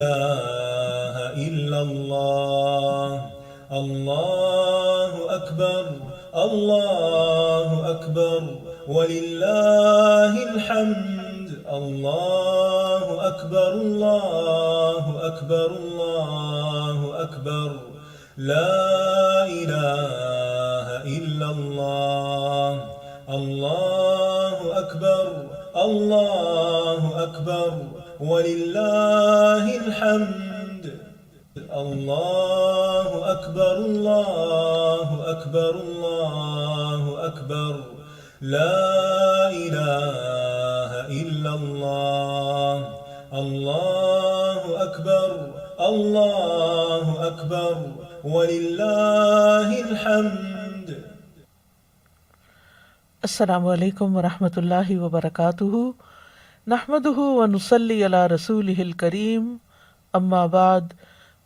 إله إلا الله الله أكبر الله أكبر ولله الحمد الله أكبر الله أكبر الله أكبر لا إله إلا الله الله أكبر الله أكبر ولله الحمد الله أكبر الله أكبر الله أكبر لا إله إلا الله الله أكبر الله أكبر ولله الحمد. السلام علیکم ورحمۃ اللہ وبرکاتہ. نحمده ونصلی علی رسولہ الکریم. اما بعد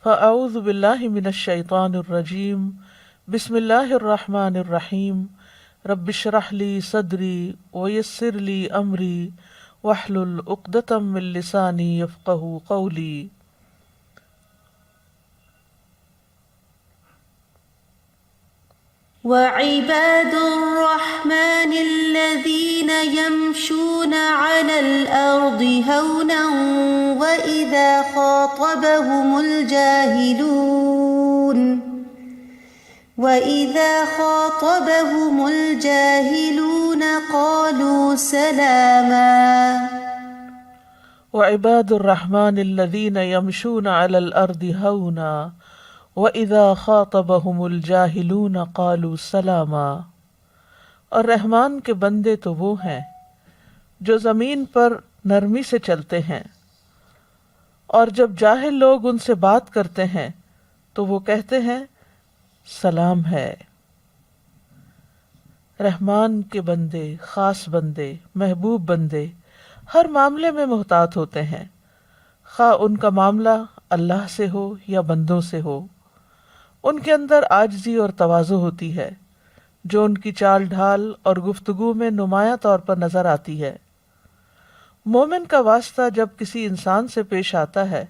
فاعوذ باللہ من الشیطان الرجیم. بسم اللہ الرحمن الرحیم. رب اشرح لی صدری ویسر لی امری واحلل عقدۃ من لسانی یفقہوا قولی. وعباد الرحمن الذين يمشون على الأرض هونا وإذا خاطبهم الجاهلون قالوا سلاما. وعباد الرحمن الذين يمشون على الأرض هونا وَإِذَا خَاطَبَهُمُ الْجَاهِلُونَ قَالُوا سَلَامًا. اور رحمان کے بندے تو وہ ہیں جو زمین پر نرمی سے چلتے ہیں، اور جب جاہل لوگ ان سے بات کرتے ہیں تو وہ کہتے ہیں سلام ہے. رحمان کے بندے، خاص بندے، محبوب بندے ہر معاملے میں محتاط ہوتے ہیں، خواہ ان کا معاملہ اللہ سے ہو یا بندوں سے ہو. ان کے اندر عاجزی اور تواضع ہوتی ہے جو ان کی چال ڈھال اور گفتگو میں نمایاں طور پر نظر آتی ہے. مومن کا واسطہ جب کسی انسان سے پیش آتا ہے،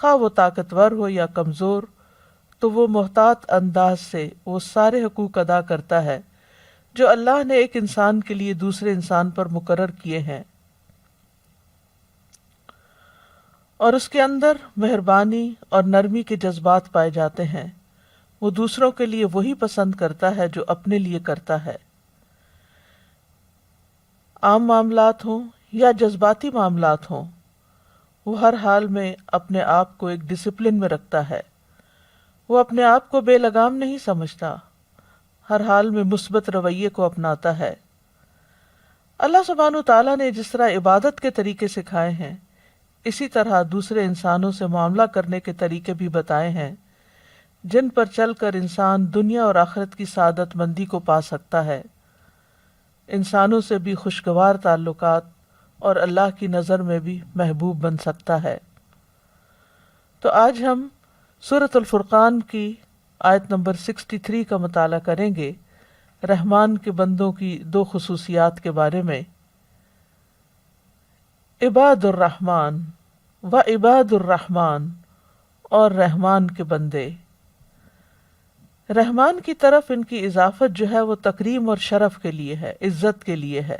خواہ وہ طاقتور ہو یا کمزور، تو وہ محتاط انداز سے وہ سارے حقوق ادا کرتا ہے جو اللہ نے ایک انسان کے لیے دوسرے انسان پر مقرر کیے ہیں، اور اس کے اندر مہربانی اور نرمی کے جذبات پائے جاتے ہیں. وہ دوسروں کے لیے وہی پسند کرتا ہے جو اپنے لیے کرتا ہے. عام معاملات ہوں یا جذباتی معاملات ہوں، وہ ہر حال میں اپنے آپ کو ایک ڈسپلن میں رکھتا ہے. وہ اپنے آپ کو بے لگام نہیں سمجھتا، ہر حال میں مثبت رویے کو اپناتا ہے. اللہ سبحانہ تعالیٰ نے جس طرح عبادت کے طریقے سکھائے ہیں، اسی طرح دوسرے انسانوں سے معاملہ کرنے کے طریقے بھی بتائے ہیں جن پر چل کر انسان دنیا اور آخرت کی سعادت مندی کو پا سکتا ہے، انسانوں سے بھی خوشگوار تعلقات اور اللہ کی نظر میں بھی محبوب بن سکتا ہے. تو آج ہم سورۃ الفرقان کی آیت نمبر 63 کا مطالعہ کریں گے، رحمان کے بندوں کی دو خصوصیات کے بارے میں. عباد الرحمن و عباد الرحمن، اور رحمان کے بندے. رحمان کی طرف ان کی اضافت جو ہے وہ تکریم اور شرف کے لیے ہے، عزت کے لیے ہے،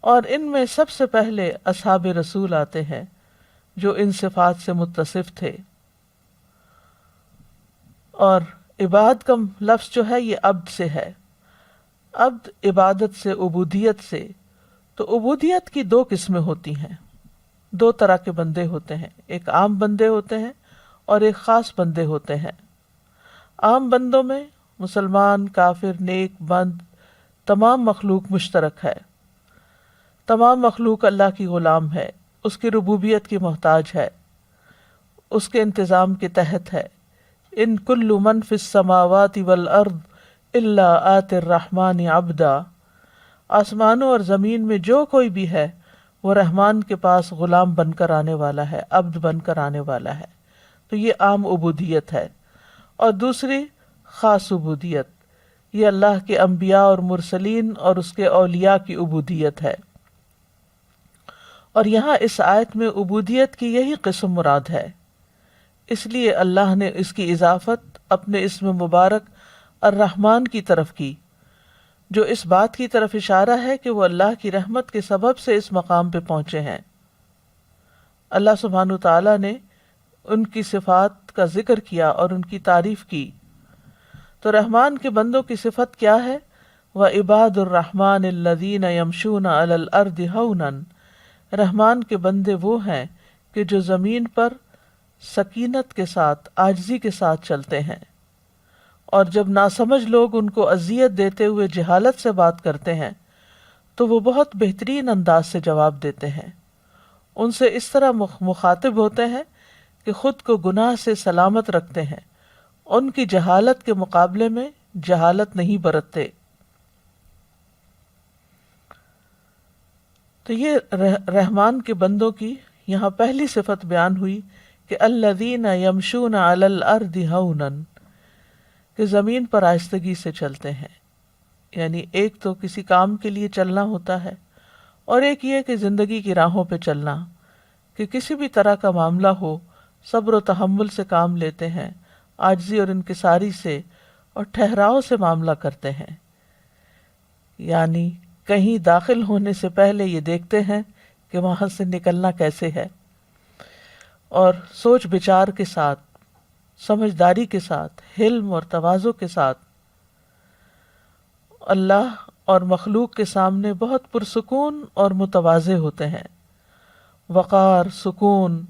اور ان میں سب سے پہلے اصحاب رسول آتے ہیں جو ان صفات سے متصف تھے. اور عباد کا لفظ جو ہے یہ عبد سے ہے، عبد عبادت سے، عبودیت سے. تو عبودیت کی دو قسمیں ہوتی ہیں، دو طرح کے بندے ہوتے ہیں، ایک عام بندے ہوتے ہیں اور ایک خاص بندے ہوتے ہیں. عام بندوں میں مسلمان، کافر، نیک، بند، تمام مخلوق مشترک ہے. تمام مخلوق اللہ کی غلام ہے، اس کی ربوبیت کی محتاج ہے، اس کے انتظام کے تحت ہے. ان کل من فی السماوات والارض الا آتی الرحمن عبدا. آسمانوں اور زمین میں جو کوئی بھی ہے وہ رحمان کے پاس غلام بن کر آنے والا ہے، عبد بن کر آنے والا ہے. تو یہ عام عبودیت ہے. اور دوسری خاص عبودیت، یہ اللہ کے انبیاء اور مرسلین اور اس کے اولیاء کی عبودیت ہے. اور یہاں اس آیت میں عبودیت کی یہی قسم مراد ہے، اس لیے اللہ نے اس کی اضافت اپنے اسم مبارک الرحمن کی طرف کی، جو اس بات کی طرف اشارہ ہے کہ وہ اللہ کی رحمت کے سبب سے اس مقام پہ پہنچے ہیں۔ اللہ سبحانہ تعالیٰ نے ان کی صفات کا ذکر کیا اور ان کی تعریف کی، تو رحمان کے بندوں کی صفت کیا ہے؟ وَعِبَادُ الرَّحْمَنِ الَّذِينَ يَمْشُونَ عَلَى الْأَرْضِ هَوْنًا، رحمان کے بندے وہ ہیں کہ جو زمین پر سکینت کے ساتھ، عاجزی کے ساتھ چلتے ہیں، اور جب ناسمجھ لوگ ان کو اذیت دیتے ہوئے جہالت سے بات کرتے ہیں تو وہ بہت بہترین انداز سے جواب دیتے ہیں، ان سے اس طرح مخاطب ہوتے ہیں کہ خود کو گناہ سے سلامت رکھتے ہیں، ان کی جہالت کے مقابلے میں جہالت نہیں برتتے۔ تو یہ رحمان کے بندوں کی یہاں پہلی صفت بیان ہوئی کہ الذین یمشون علی الارض ہونا، کہ زمین پر آہستگی سے چلتے ہیں، یعنی ایک تو کسی کام کے لیے چلنا ہوتا ہے، اور ایک یہ کہ زندگی کی راہوں پہ چلنا، کہ کسی بھی طرح کا معاملہ ہو صبر و تحمل سے کام لیتے ہیں، عاجزی اور انکساری سے اور ٹھہراؤ سے معاملہ کرتے ہیں، یعنی کہیں داخل ہونے سے پہلے یہ دیکھتے ہیں کہ وہاں سے نکلنا کیسے ہے، اور سوچ بچار کے ساتھ، سمجھداری کے ساتھ، حلم اور تواضع کے ساتھ اللہ اور مخلوق کے سامنے بہت پرسکون اور متواضع ہوتے ہیں۔ وقار، سکون،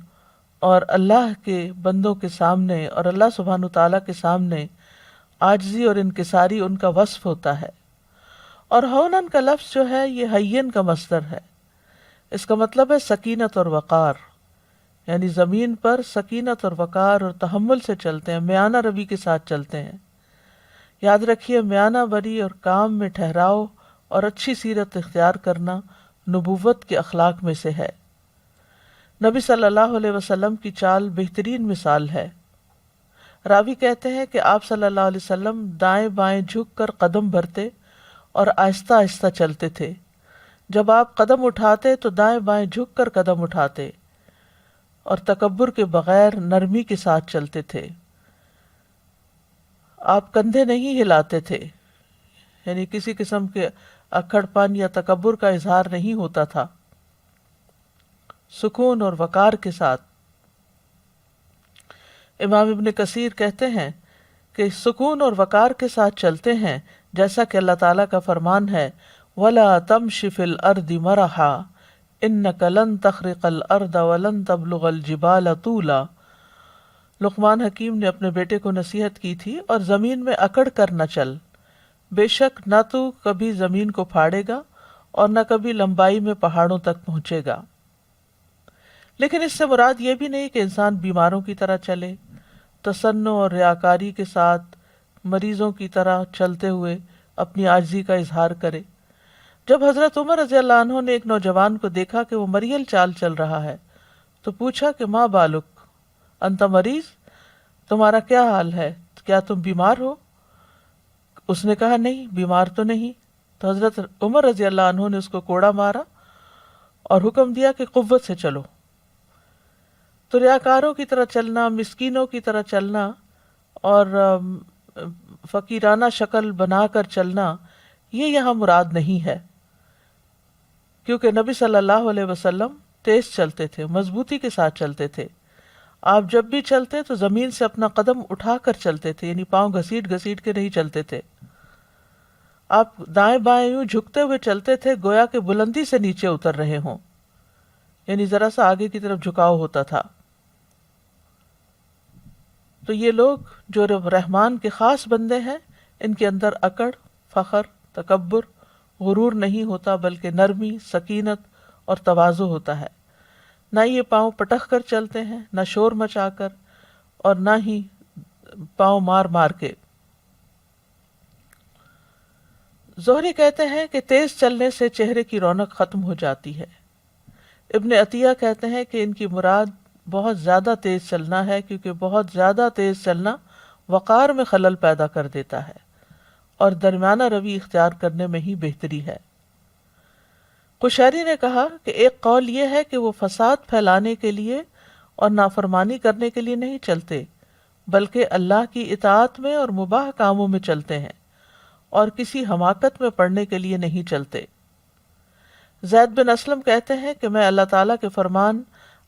اور اللہ کے بندوں کے سامنے اور اللہ سبحانہ تعالیٰ کے سامنے عاجزی اور انکساری ان کا وصف ہوتا ہے۔ اور ہونن کا لفظ جو ہے یہ حین کا مصدر ہے، اس کا مطلب ہے سکینت اور وقار، یعنی زمین پر سکینت اور وقار اور تحمل سے چلتے ہیں، میانہ روی کے ساتھ چلتے ہیں۔ یاد رکھیے میانہ بری اور کام میں ٹھہراؤ اور اچھی سیرت اختیار کرنا نبوت کے اخلاق میں سے ہے۔ نبی صلی اللہ علیہ وسلم کی چال بہترین مثال ہے۔ راوی کہتے ہیں کہ آپ صلی اللہ علیہ وسلم دائیں بائیں جھک کر قدم بھرتے اور آہستہ آہستہ چلتے تھے، جب آپ قدم اٹھاتے تو دائیں بائیں جھک کر قدم اٹھاتے، اور تکبر کے بغیر نرمی کے ساتھ چلتے تھے۔ آپ کندھے نہیں ہلاتے تھے، یعنی کسی قسم کے اکڑ پن یا تکبر کا اظہار نہیں ہوتا تھا، سکون اور وقار کے ساتھ۔ امام ابن کثیر کہتے ہیں کہ سکون اور وقار کے ساتھ چلتے ہیں، جیسا کہ اللہ تعالیٰ کا فرمان ہے وَلَا تَمْشِ فِي الْأَرْضِ مَرَحًا إِنَّكَ لَن تَخْرِقَ الْأَرْضَ وَلَن تَبْلُغَ الْجِبَالَ طُولًا۔ لقمان حکیم نے اپنے بیٹے کو نصیحت کی تھی، اور زمین میں اکڑ کر نہ چل، بے شک نہ تو کبھی زمین کو پھاڑے گا اور نہ کبھی لمبائی میں پہاڑوں تک پہنچے گا۔ لیکن اس سے مراد یہ بھی نہیں کہ انسان بیماروں کی طرح چلے، تصنع اور ریاکاری کے ساتھ مریضوں کی طرح چلتے ہوئے اپنی عاجزی کا اظہار کرے۔ جب حضرت عمر رضی اللہ عنہ نے ایک نوجوان کو دیکھا کہ وہ مریل چال چل رہا ہے تو پوچھا کہ ما بالک انت مریض، تمہارا کیا حال ہے، کیا تم بیمار ہو؟ اس نے کہا نہیں، بیمار تو نہیں۔ تو حضرت عمر رضی اللہ عنہ نے اس کو کوڑا مارا اور حکم دیا کہ قوت سے چلو۔ تو ریاکاروں کی طرح چلنا، مسکینوں کی طرح چلنا اور فقیرانہ شکل بنا کر چلنا، یہ یہاں مراد نہیں ہے، کیونکہ نبی صلی اللہ علیہ وسلم تیز چلتے تھے، مضبوطی کے ساتھ چلتے تھے۔ آپ جب بھی چلتے تو زمین سے اپنا قدم اٹھا کر چلتے تھے، یعنی پاؤں گھسیٹ گھسیٹ کے نہیں چلتے تھے۔ آپ دائیں بائیں یوں جھکتے ہوئے چلتے تھے گویا کہ بلندی سے نیچے اتر رہے ہوں، یعنی ذرا سا آگے کی طرف جھکاؤ ہوتا تھا۔ تو یہ لوگ جو رحمان کے خاص بندے ہیں، ان کے اندر اکڑ، فخر، تکبر، غرور نہیں ہوتا، بلکہ نرمی، سکینت اور تواضع ہوتا ہے۔ نہ یہ پاؤں پٹخ کر چلتے ہیں، نہ شور مچا کر، اور نہ ہی پاؤں مار مار کے۔ زہری کہتے ہیں کہ تیز چلنے سے چہرے کی رونق ختم ہو جاتی ہے۔ ابن عطیہ کہتے ہیں کہ ان کی مراد بہت زیادہ تیز چلنا ہے، کیونکہ بہت زیادہ تیز چلنا وقار میں خلل پیدا کر دیتا ہے، اور درمیانہ روی اختیار کرنے میں ہی بہتری ہے۔ قشیری نے کہا کہ ایک قول یہ ہے کہ وہ فساد پھیلانے کے لیے اور نافرمانی کرنے کے لیے نہیں چلتے، بلکہ اللہ کی اطاعت میں اور مباح کاموں میں چلتے ہیں، اور کسی حماقت میں پڑنے کے لیے نہیں چلتے۔ زید بن اسلم کہتے ہیں کہ میں اللہ تعالیٰ کے فرمان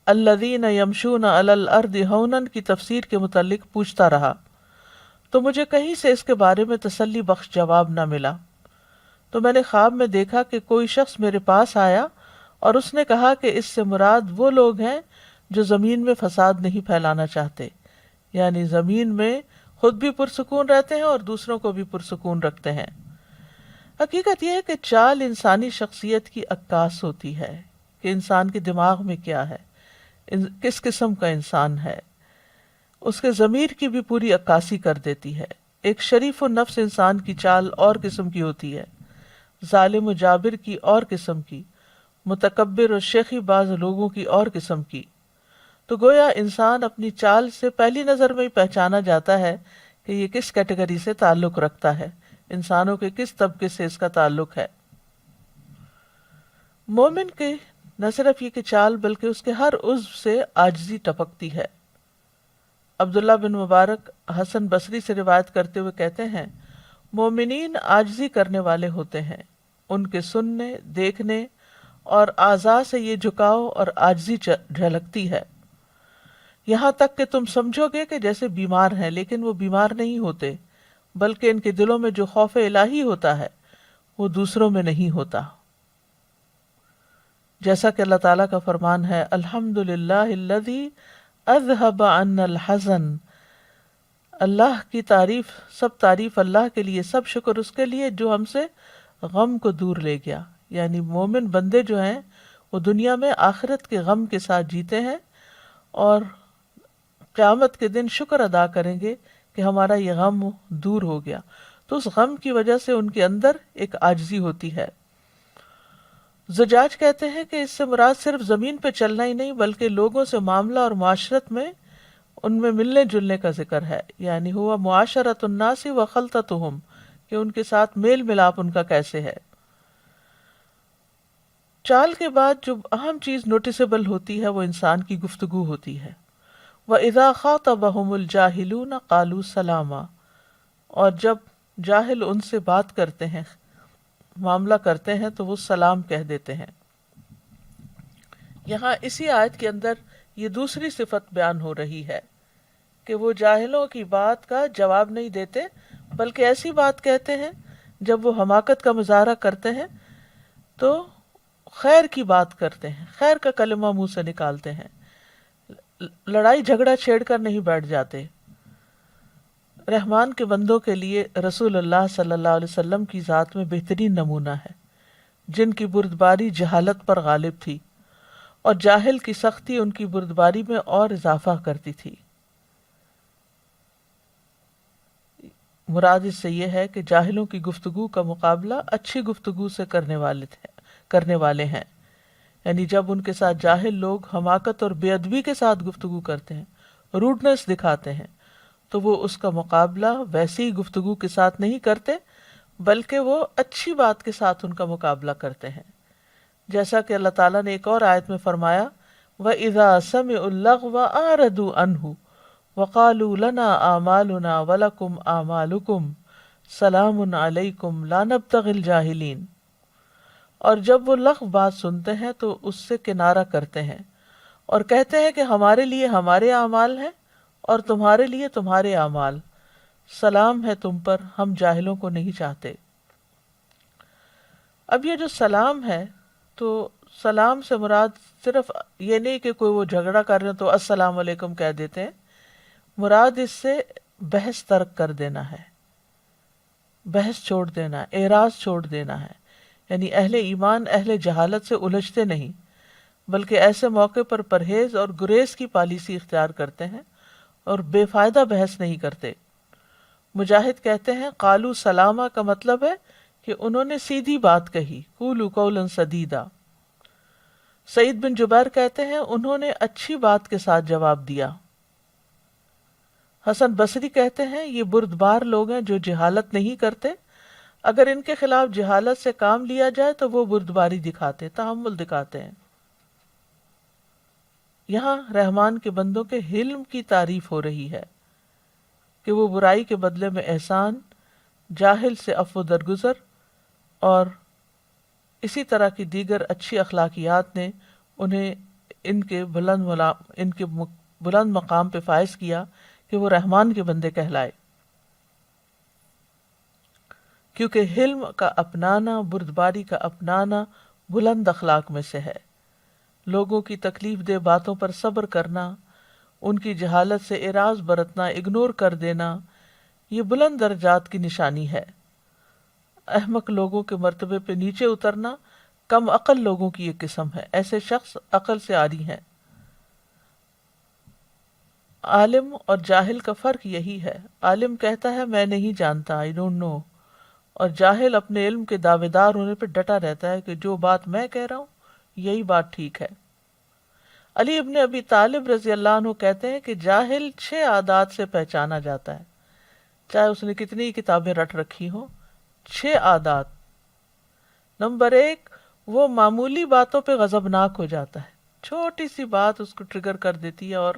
الذین یمشون علی الارض ہونا کی تفسیر کے متعلق پوچھتا رہا، تو مجھے کہیں سے اس کے بارے میں تسلی بخش جواب نہ ملا۔ تو میں نے خواب میں دیکھا کہ کوئی شخص میرے پاس آیا اور اس نے کہا کہ اس سے مراد وہ لوگ ہیں جو زمین میں فساد نہیں پھیلانا چاہتے، یعنی زمین میں خود بھی پرسکون رہتے ہیں اور دوسروں کو بھی پرسکون رکھتے ہیں۔ حقیقت یہ ہے کہ چال انسانی شخصیت کی عکاس ہوتی ہے کہ انسان کے دماغ میں کیا ہے، کس قسم کا انسان ہے، اس کے ضمیر کی بھی پوری عکاسی کر دیتی ہے۔ ایک شریف النفس انسان کی چال اور قسم کی ہوتی ہے، ظالم و جابر کی اور قسم کی، متکبر اور شیخی باز لوگوں کی اور قسم کی۔ تو گویا انسان اپنی چال سے پہلی نظر میں ہی پہچانا جاتا ہے کہ یہ کس کیٹیگری سے تعلق رکھتا ہے، انسانوں کے کس طبقے سے اس کا تعلق ہے۔ مومن کے نہ صرف یہ کہ چال بلکہ اس کے ہر عضو سے عاجزی ٹپکتی ہے۔ عبداللہ بن مبارک حسن بصری سے روایت کرتے ہوئے کہتے ہیں، مومنین عاجزی کرنے والے ہوتے ہیں، ان کے سننے، دیکھنے اور اعضاء سے یہ جھکاؤ اور عاجزی جھلکتی ہے، یہاں تک کہ تم سمجھو گے کہ جیسے بیمار ہیں، لیکن وہ بیمار نہیں ہوتے، بلکہ ان کے دلوں میں جو خوف الہی ہوتا ہے وہ دوسروں میں نہیں ہوتا۔ جیسا کہ اللہ تعالیٰ کا فرمان ہے، الحمدللہ الذی اذہب عنا الحزن، اللہ کی تعریف، سب تعریف اللہ کے لیے، سب شکر اس کے لیے جو ہم سے غم کو دور لے گیا۔ یعنی مومن بندے جو ہیں وہ دنیا میں آخرت کے غم کے ساتھ جیتے ہیں اور قیامت کے دن شکر ادا کریں گے کہ ہمارا یہ غم دور ہو گیا۔ تو اس غم کی وجہ سے ان کے اندر ایک عاجزی ہوتی ہے۔ زجاج کہتے ہیں کہ اس سے مراد صرف زمین پہ چلنا ہی نہیں بلکہ لوگوں سے معاملہ اور معاشرت میں ان میں ملنے جلنے کا ذکر ہے، یعنی ہوا معاشرت الناس و خلطتہم، کہ ان کے ساتھ میل ملاپ ان کا کیسے ہے۔ چال کے بعد جو اہم چیز نوٹسیبل ہوتی ہے وہ انسان کی گفتگو ہوتی ہے۔ وَإِذَا خَاطَبَهُمُ الْجَاهِلُونَ قَالُوا سَلَامًا، اور جب جاہل ان سے بات کرتے ہیں، معاملہ کرتے ہیں تو وہ سلام کہہ دیتے ہیں۔ یہاں اسی آیت کے اندر یہ دوسری صفت بیان ہو رہی ہے کہ وہ جاہلوں کی بات کا جواب نہیں دیتے بلکہ ایسی بات کہتے ہیں جب وہ حماقت کا مظاہرہ کرتے ہیں تو خیر کی بات کرتے ہیں، خیر کا کلمہ منہ سے نکالتے ہیں، لڑائی جھگڑا چھیڑ کر نہیں بیٹھ جاتے۔ رحمان کے بندوں کے لیے رسول اللہ صلی اللہ علیہ وسلم کی ذات میں بہترین نمونہ ہے، جن کی بردباری جہالت پر غالب تھی اور جاہل کی سختی ان کی بردباری میں اور اضافہ کرتی تھی۔ مراد اس سے یہ ہے کہ جاہلوں کی گفتگو کا مقابلہ اچھی گفتگو سے کرنے والے ہیں، یعنی جب ان کے ساتھ جاہل لوگ حماقت اور بے ادبی کے ساتھ گفتگو کرتے ہیں، روڈنس دکھاتے ہیں، تو وہ اس کا مقابلہ ویسی گفتگو کے ساتھ نہیں کرتے بلکہ وہ اچھی بات کے ساتھ ان کا مقابلہ کرتے ہیں، جیسا کہ اللہ تعالیٰ نے ایک اور آیت میں فرمایا وَإِذَا سَمِعُوا اللَّغْوَ أَعْرَضُوا عَنْهُ وَقَالُوا لَنَا أَعْمَالُنَا وَلَكُمْ أَعْمَالُكُمْ سَلَامٌ عَلَيْكُمْ لَا نَبْتَغِي الْجَاهِلِينَ، اور جب وہ لغو بات سنتے ہیں تو اس سے کنارہ کرتے ہیں اور کہتے ہیں کہ ہمارے لیے ہمارے اعمال ہیں اور تمہارے لیے تمہارے اعمال، سلام ہے تم پر، ہم جاہلوں کو نہیں چاہتے۔ اب یہ جو سلام ہے تو سلام سے مراد صرف یہ نہیں کہ کوئی وہ جھگڑا کر رہے ہیں تو السلام علیکم کہہ دیتے ہیں، مراد اس سے بحث ترک کر دینا ہے، بحث چھوڑ دینا، اعراض چھوڑ دینا ہے، یعنی اہل ایمان اہل جہالت سے الجھتے نہیں بلکہ ایسے موقع پر پرہیز اور گریز کی پالیسی اختیار کرتے ہیں اور بے فائدہ بحث نہیں کرتے۔ مجاہد کہتے ہیں قالو سلامہ کا مطلب ہے کہ انہوں نے سیدھی بات کہی، قولوا قولا سدیدا۔ سعید بن جبیر کہتے ہیں انہوں نے اچھی بات کے ساتھ جواب دیا۔ حسن بصری کہتے ہیں یہ بردبار لوگ ہیں جو جہالت نہیں کرتے اگر ان کے خلاف جہالت سے کام لیا جائے تو وہ بردباری دکھاتے، تحمل دکھاتے ہیں۔ یہاں رحمان کے بندوں کے حلم کی تعریف ہو رہی ہے کہ وہ برائی کے بدلے میں احسان، جاہل سے عفو درگزر اور اسی طرح کی دیگر اچھی اخلاقیات نے انہیں ان کے بلند مقام پہ فائز کیا کہ وہ رحمان کے بندے کہلائے، کیونکہ حلم کا اپنانا، بردباری کا اپنانا بلند اخلاق میں سے ہے۔ لوگوں کی تکلیف دہ باتوں پر صبر کرنا، ان کی جہالت سے اعراض برتنا، اگنور کر دینا، یہ بلند درجات کی نشانی ہے۔ احمق لوگوں کے مرتبے پہ نیچے اترنا کم عقل لوگوں کی ایک قسم ہے، ایسے شخص عقل سے عاری ہیں۔ عالم اور جاہل کا فرق یہی ہے، عالم کہتا ہے میں نہیں جانتا، I don't know، اور جاہل اپنے علم کے دعوے دار ہونے پہ ڈٹا رہتا ہے کہ جو بات میں کہہ رہا ہوں یہی بات ٹھیک ہے۔ علی ابن ابی طالب رضی اللہ عنہ کہتے ہیں کہ جاہل 6 عادات سے پہچانا جاتا ہے، چاہے اس نے کتنی ہی کتابیں رٹ رکھی ہوں۔ 6 عادات۔ نمبر 1، وہ معمولی باتوں پہ غضبناک ہو جاتا ہے، چھوٹی سی بات اس کو ٹریگر کر دیتی ہے اور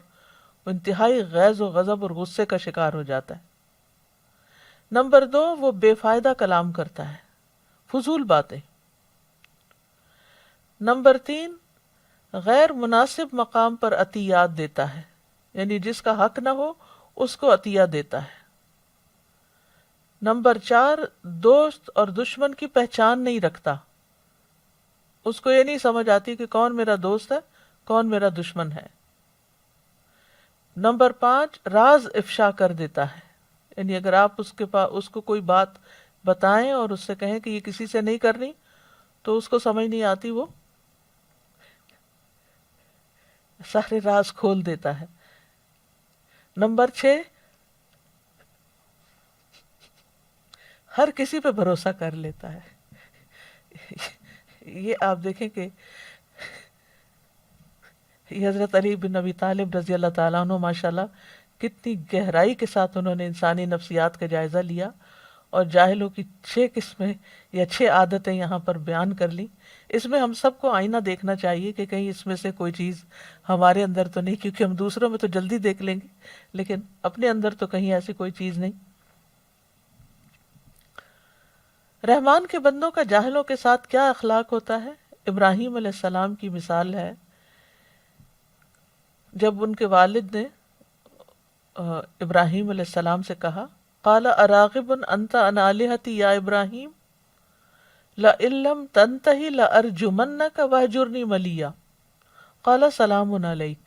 وہ انتہائی غیظ و غضب اور غصے کا شکار ہو جاتا ہے۔ نمبر 2، وہ بے فائدہ کلام کرتا ہے، فضول باتیں۔ نمبر 3، غیر مناسب مقام پر عطیات دیتا ہے، یعنی جس کا حق نہ ہو اس کو عطیہ دیتا ہے۔ نمبر 4، دوست اور دشمن کی پہچان نہیں رکھتا، اس کو یہ نہیں سمجھ آتی کہ کون میرا دوست ہے کون میرا دشمن ہے۔ نمبر 5، راز افشا کر دیتا ہے، یعنی اگر آپ اس کو کوئی بات بتائیں اور اس سے کہیں کہ یہ کسی سے نہیں کرنی تو اس کو سمجھ نہیں آتی، وہ سارے راز کھول دیتا ہے۔ نمبر 6، ہر کسی پہ بھروسہ کر لیتا ہے۔ یہ آپ دیکھیں کہ یہ حضرت علی بن ابی طالب رضی اللہ تعالیٰ عنہ ماشاءاللہ کتنی گہرائی کے ساتھ انہوں نے انسانی نفسیات کا جائزہ لیا اور جاہلوں کی 6 قسمیں یا 6 عادتیں یہاں پر بیان کر لی۔ اس میں ہم سب کو آئینہ دیکھنا چاہیے کہ کہیں اس میں سے کوئی چیز ہمارے اندر تو نہیں، کیونکہ ہم دوسروں میں تو جلدی دیکھ لیں گے لیکن اپنے اندر تو کہیں ایسی کوئی چیز نہیں۔ رحمان کے بندوں کا جاہلوں کے ساتھ کیا اخلاق ہوتا ہے؟ ابراہیم علیہ السلام کی مثال ہے، جب ان کے والد نے ابراہیم علیہ السلام سے کہا قال اراغب انت عن آلہتی یا ابراہیم لئن لم تنتہی لارجمنک واہجرنی ملیا قال سلام علیک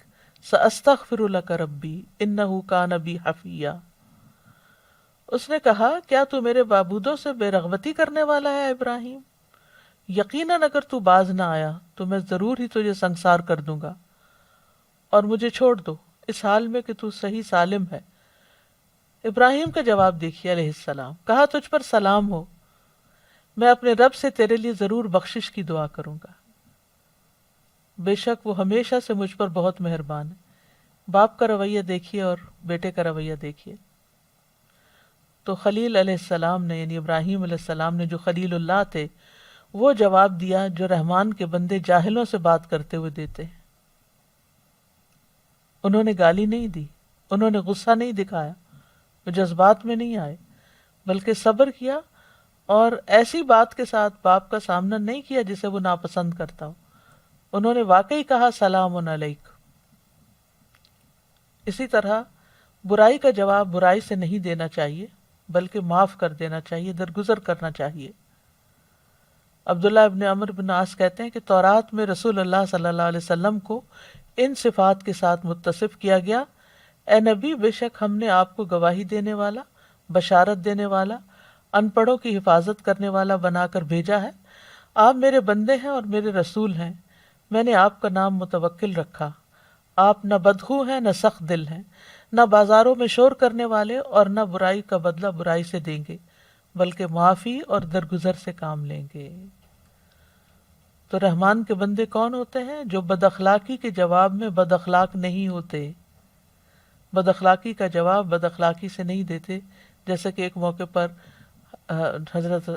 ساستغفر لک ربی انہ کان بی حفیا۔ اس نے کہا کیا تو میرے معبودوں سے بے رغبتی کرنے والا ہے ابراہیم؟ یقیناً اگر تو باز نہ آیا تو میں ضرور ہی تجھے سنگسار کر دوں گا اور مجھے چھوڑ دو اس حال میں کہ تو صحیح سالم ہے۔ ابراہیم کا جواب دیکھیے علیہ السلام، کہا تجھ پر سلام ہو، میں اپنے رب سے تیرے لیے ضرور بخشش کی دعا کروں گا، بے شک وہ ہمیشہ سے مجھ پر بہت مہربان ہے۔ باپ کا رویہ دیکھیے اور بیٹے کا رویہ دیکھیے۔ تو خلیل علیہ السلام نے، یعنی ابراہیم علیہ السلام نے جو خلیل اللہ تھے، وہ جواب دیا جو رحمان کے بندے جاہلوں سے بات کرتے ہوئے دیتے ہیں۔ انہوں نے گالی نہیں دی، انہوں نے غصہ نہیں دکھایا، وہ جذبات میں نہیں آئے، بلکہ صبر کیا اور ایسی بات کے ساتھ باپ کا سامنا نہیں کیا جسے وہ ناپسند کرتا ہو۔ انہوں نے واقعی کہا سلام علیک۔ اسی طرح برائی کا جواب برائی سے نہیں دینا چاہیے بلکہ معاف کر دینا چاہیے، درگزر کرنا چاہیے۔ عبداللہ ابن عمرو بن عاص کہتے ہیں کہ تورات میں رسول اللہ صلی اللہ علیہ وسلم کو ان صفات کے ساتھ متصف کیا گیا، اے نبی بے شک ہم نے آپ کو گواہی دینے والا، بشارت دینے والا، ان پڑھوں کی حفاظت کرنے والا بنا کر بھیجا ہے۔ آپ میرے بندے ہیں اور میرے رسول ہیں، میں نے آپ کا نام متوکل رکھا۔ آپ نہ بدخو ہیں نہ سخت دل ہیں، نہ بازاروں میں شور کرنے والے اور نہ برائی کا بدلہ برائی سے دیں گے بلکہ معافی اور درگزر سے کام لیں گے۔ تو رحمان کے بندے کون ہوتے ہیں؟ جو بد اخلاقی کے جواب میں بد اخلاق نہیں ہوتے، بد اخلاقی کا جواب بد اخلاقی سے نہیں دیتے۔ جیسے کہ ایک موقع پر حضرت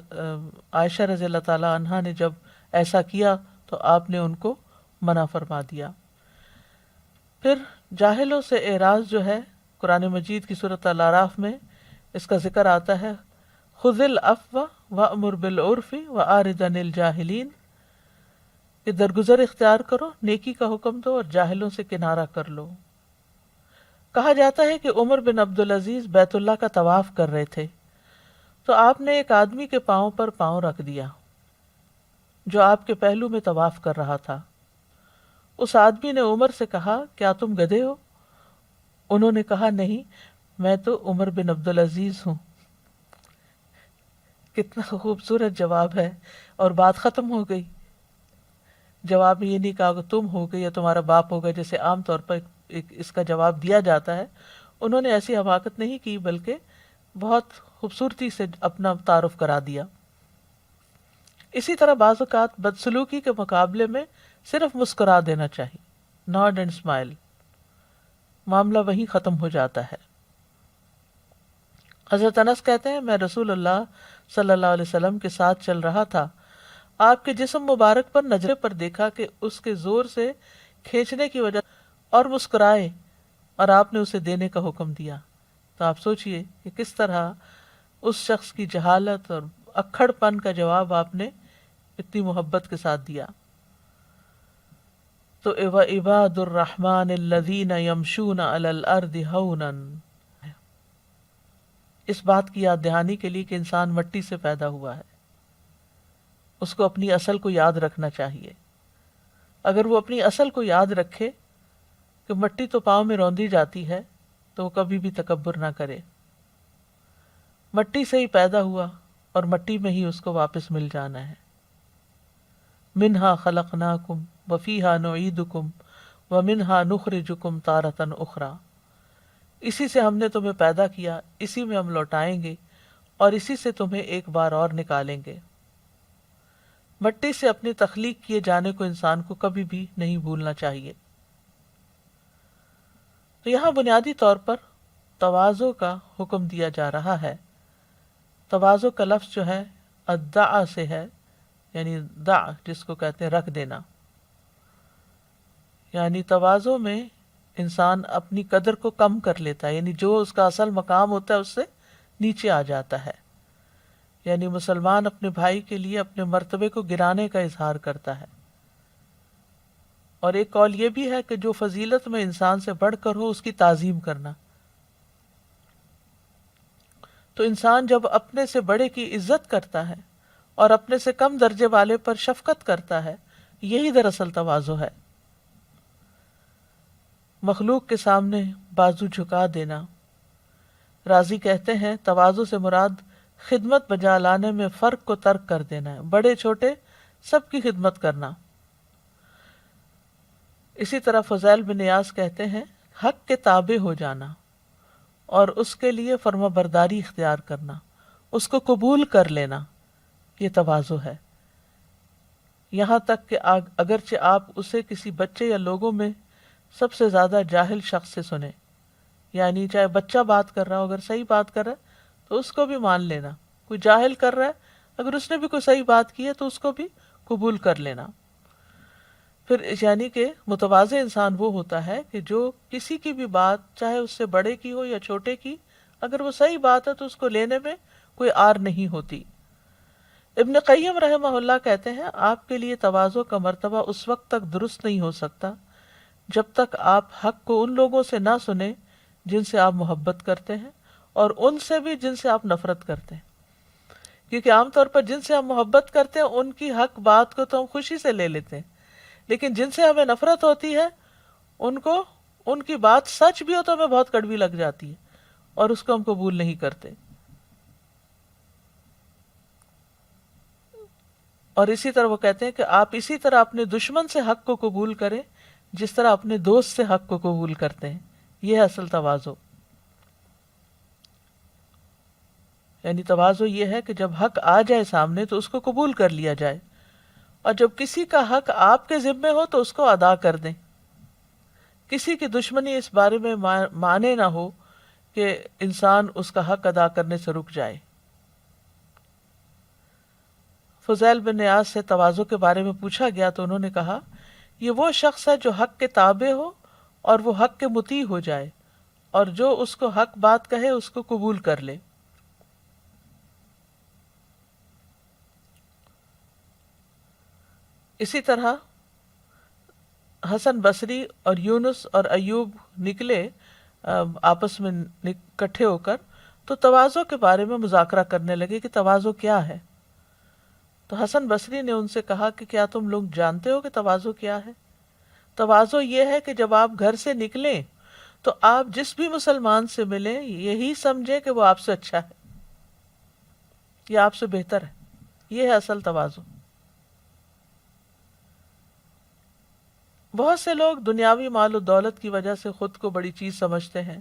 عائشہ رضی اللہ تعالیٰ عنہا نے جب ایسا کیا تو آپ نے ان کو منع فرما دیا۔ پھر جاہلوں سے اعراض جو ہے، قرآن مجید کی سورۃ الاعراف میں اس کا ذکر آتا ہے، خذ العفو وامر بالعرف واعرض عن الجاہلین، کہ درگزر اختیار کرو، نیکی کا حکم دو اور جاہلوں سے کنارہ کر لو۔ کہا جاتا ہے کہ عمر بن عبدالعزیز بیت اللہ کا طواف کر رہے تھے تو آپ نے ایک آدمی کے پاؤں پر پاؤں رکھ دیا جو آپ کے پہلو میں طواف کر رہا تھا۔ اس آدمی نے عمر سے کہا، کیا تم گدھے ہو؟ انہوں نے کہا، نہیں، میں تو عمر بن عبدالعزیز ہوں۔ کتنا خوبصورت جواب ہے، اور بات ختم ہو گئی۔ جواب میں یہ نہیں کہا کہ تم ہو گے یا تمہارا باپ ہوگا جیسے عام طور پر اس کا جواب دیا جاتا ہے۔ انہوں نے ایسی حماقت نہیں کی بلکہ بہت خوبصورتی سے اپنا تعارف کرا دیا۔ اسی طرح بعض اوقات بدسلوکی کے مقابلے میں صرف مسکرا دینا چاہیے، ناڈ اینڈ اسمائل، معاملہ وہیں ختم ہو جاتا ہے۔ حضرت انس کہتے ہیں، میں رسول اللہ صلی اللہ علیہ وسلم کے ساتھ چل رہا تھا، آپ کے جسم مبارک پر نظر پر دیکھا کہ اس کے زور سے کھینچنے کی وجہ اور مسکرائے، اور آپ نے اسے دینے کا حکم دیا۔ تو آپ سوچئے کہ کس طرح اس شخص کی جہالت اور اکھڑ پن کا جواب آپ نے اتنی محبت کے ساتھ دیا۔ تو وَعِبَادُ الرَّحْمَنِ الَّذِينَ يَمْشُونَ عَلَى الْأَرْضِ هَوْنًا، اس بات کی یاد دہانی کے لیے کہ انسان مٹی سے پیدا ہوا ہے، اس کو اپنی اصل کو یاد رکھنا چاہیے۔ اگر وہ اپنی اصل کو یاد رکھے کہ مٹی تو پاؤں میں روندی جاتی ہے تو وہ کبھی بھی تکبر نہ کرے۔ مٹی سے ہی پیدا ہوا اور مٹی میں ہی اس کو واپس مل جانا ہے۔ منہا خلقناکم وفیہا نعیدکم ومنہا نخرجکم تارۃ اخری، اسی سے ہم نے تمہیں پیدا کیا، اسی میں ہم لوٹائیں گے اور اسی سے تمہیں ایک بار اور نکالیں گے۔ مٹی سے اپنی تخلیق کیے جانے کو انسان کو کبھی بھی نہیں بھولنا چاہیے۔ تو یہاں بنیادی طور پر تواضع کا حکم دیا جا رہا ہے۔ تواضع کا لفظ جو ہے الدع سے ہے، یعنی دع جس کو کہتے ہیں رکھ دینا، یعنی تواضع میں انسان اپنی قدر کو کم کر لیتا ہے، یعنی جو اس کا اصل مقام ہوتا ہے اس سے نیچے آ جاتا ہے۔ یعنی مسلمان اپنے بھائی کے لیے اپنے مرتبے کو گرانے کا اظہار کرتا ہے۔ اور ایک قول یہ بھی ہے کہ جو فضیلت میں انسان سے بڑھ کر ہو اس کی تعظیم کرنا۔ تو انسان جب اپنے سے بڑے کی عزت کرتا ہے اور اپنے سے کم درجے والے پر شفقت کرتا ہے، یہی دراصل تواضع ہے۔ مخلوق کے سامنے بازو جھکا دینا۔ راضی کہتے ہیں تواضع سے مراد خدمت بجا لانے میں فرق کو ترک کر دینا ہے، بڑے چھوٹے سب کی خدمت کرنا۔ اسی طرح فضیل بن ایاز کہتے ہیں حق کے تابع ہو جانا اور اس کے لیے فرما برداری اختیار کرنا، اس کو قبول کر لینا، یہ تواضع ہے۔ یہاں تک کہ اگرچہ آپ اسے کسی بچے یا لوگوں میں سب سے زیادہ جاہل شخص سے سنیں، یعنی چاہے بچہ بات کر رہا ہو، اگر صحیح بات کر رہا ہے تو اس کو بھی مان لینا، کوئی جاہل کر رہا ہے اگر اس نے بھی کوئی صحیح بات کی ہے تو اس کو بھی قبول کر لینا۔ پھر یعنی کہ متواضع انسان وہ ہوتا ہے کہ جو کسی کی بھی بات چاہے اس سے بڑے کی ہو یا چھوٹے کی، اگر وہ صحیح بات ہے تو اس کو لینے میں کوئی آر نہیں ہوتی۔ ابن قیم رحمہ اللہ کہتے ہیں آپ کے لیے تواضع کا مرتبہ اس وقت تک درست نہیں ہو سکتا جب تک آپ حق کو ان لوگوں سے نہ سنیں جن سے آپ محبت کرتے ہیں اور ان سے بھی جن سے آپ نفرت کرتے ہیں، کیونکہ عام طور پر جن سے ہم محبت کرتے ہیں ان کی حق بات کو تو ہم خوشی سے لے لیتے ہیں، لیکن جن سے ہمیں نفرت ہوتی ہے ان کی بات سچ بھی ہو تو ہمیں بہت کڑوی لگ جاتی ہے اور اس کو ہم قبول نہیں کرتے۔ اور اسی طرح وہ کہتے ہیں کہ آپ اسی طرح اپنے دشمن سے حق کو قبول کریں جس طرح اپنے دوست سے حق کو قبول کرتے ہیں، یہ ہے اصل تواضع۔ یعنی تواضع یہ ہے کہ جب حق آ جائے سامنے تو اس کو قبول کر لیا جائے، اور جب کسی کا حق آپ کے ذمے ہو تو اس کو ادا کر دیں۔ کسی کی دشمنی اس بارے میں مانے نہ ہو کہ انسان اس کا حق ادا کرنے سے رک جائے۔ فضیل بن عیاض سے تواضع کے بارے میں پوچھا گیا تو انہوں نے کہا یہ وہ شخص ہے جو حق کے تابع ہو اور وہ حق کے مطیع ہو جائے اور جو اس کو حق بات کہے اس کو قبول کر لے۔ اسی طرح حسن بصری اور یونس اور ایوب نکلے آپس میں اکٹھے ہو کر تو تواضع کے بارے میں مذاکرہ کرنے لگے کہ تواضع کیا ہے۔ تو حسن بصری نے ان سے کہا کہ کیا تم لوگ جانتے ہو کہ تواضع کیا ہے؟ تواضع یہ ہے کہ جب آپ گھر سے نکلیں تو آپ جس بھی مسلمان سے ملیں یہی سمجھیں کہ وہ آپ سے اچھا ہے یا آپ سے بہتر ہے، یہ ہے اصل تواضع۔ بہت سے لوگ دنیاوی مال و دولت کی وجہ سے خود کو بڑی چیز سمجھتے ہیں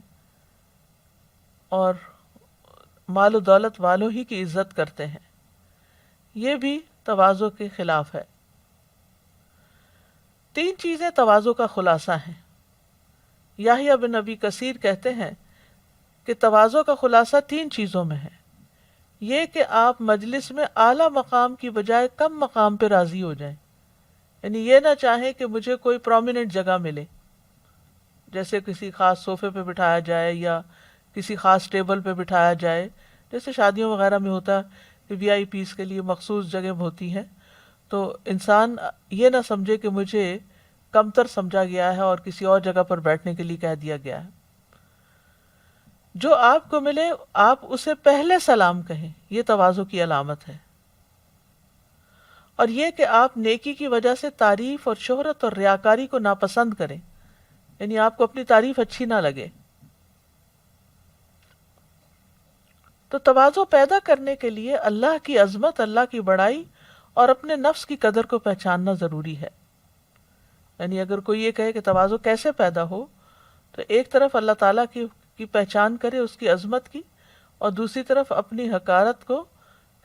اور مال و دولت والوں ہی کی عزت کرتے ہیں، یہ بھی تواضع کے خلاف ہے۔ 3 چیزیں تواضع کا خلاصہ ہیں۔ یحییٰ بن ابی کثیر کہتے ہیں کہ تواضع کا خلاصہ 3 چیزوں میں ہے۔ یہ کہ آپ مجلس میں اعلیٰ مقام کی بجائے کم مقام پہ راضی ہو جائیں، یعنی یہ نہ چاہیں کہ مجھے کوئی پرومیننٹ جگہ ملے، جیسے کسی خاص صوفے پہ بٹھایا جائے یا کسی خاص ٹیبل پہ بٹھایا جائے، جیسے شادیوں وغیرہ میں ہوتا ہے کہ وی آئی پیز کے لیے مخصوص جگہ ہوتی ہیں، تو انسان یہ نہ سمجھے کہ مجھے کمتر سمجھا گیا ہے اور کسی اور جگہ پر بیٹھنے کے لیے کہہ دیا گیا ہے۔ جو آپ کو ملے آپ اسے پہلے سلام کہیں، یہ تواضع کی علامت ہے۔ اور یہ کہ آپ نیکی کی وجہ سے تعریف اور شہرت اور ریاکاری کو ناپسند کریں، یعنی آپ کو اپنی تعریف اچھی نہ لگے۔ تو تواضع پیدا کرنے کے لیے اللہ کی عظمت، اللہ کی بڑائی اور اپنے نفس کی قدر کو پہچاننا ضروری ہے۔ یعنی اگر کوئی یہ کہے کہ تواضع کیسے پیدا ہو، تو ایک طرف اللہ تعالیٰ کی پہچان کرے، اس کی عظمت کی، اور دوسری طرف اپنی حقارت کو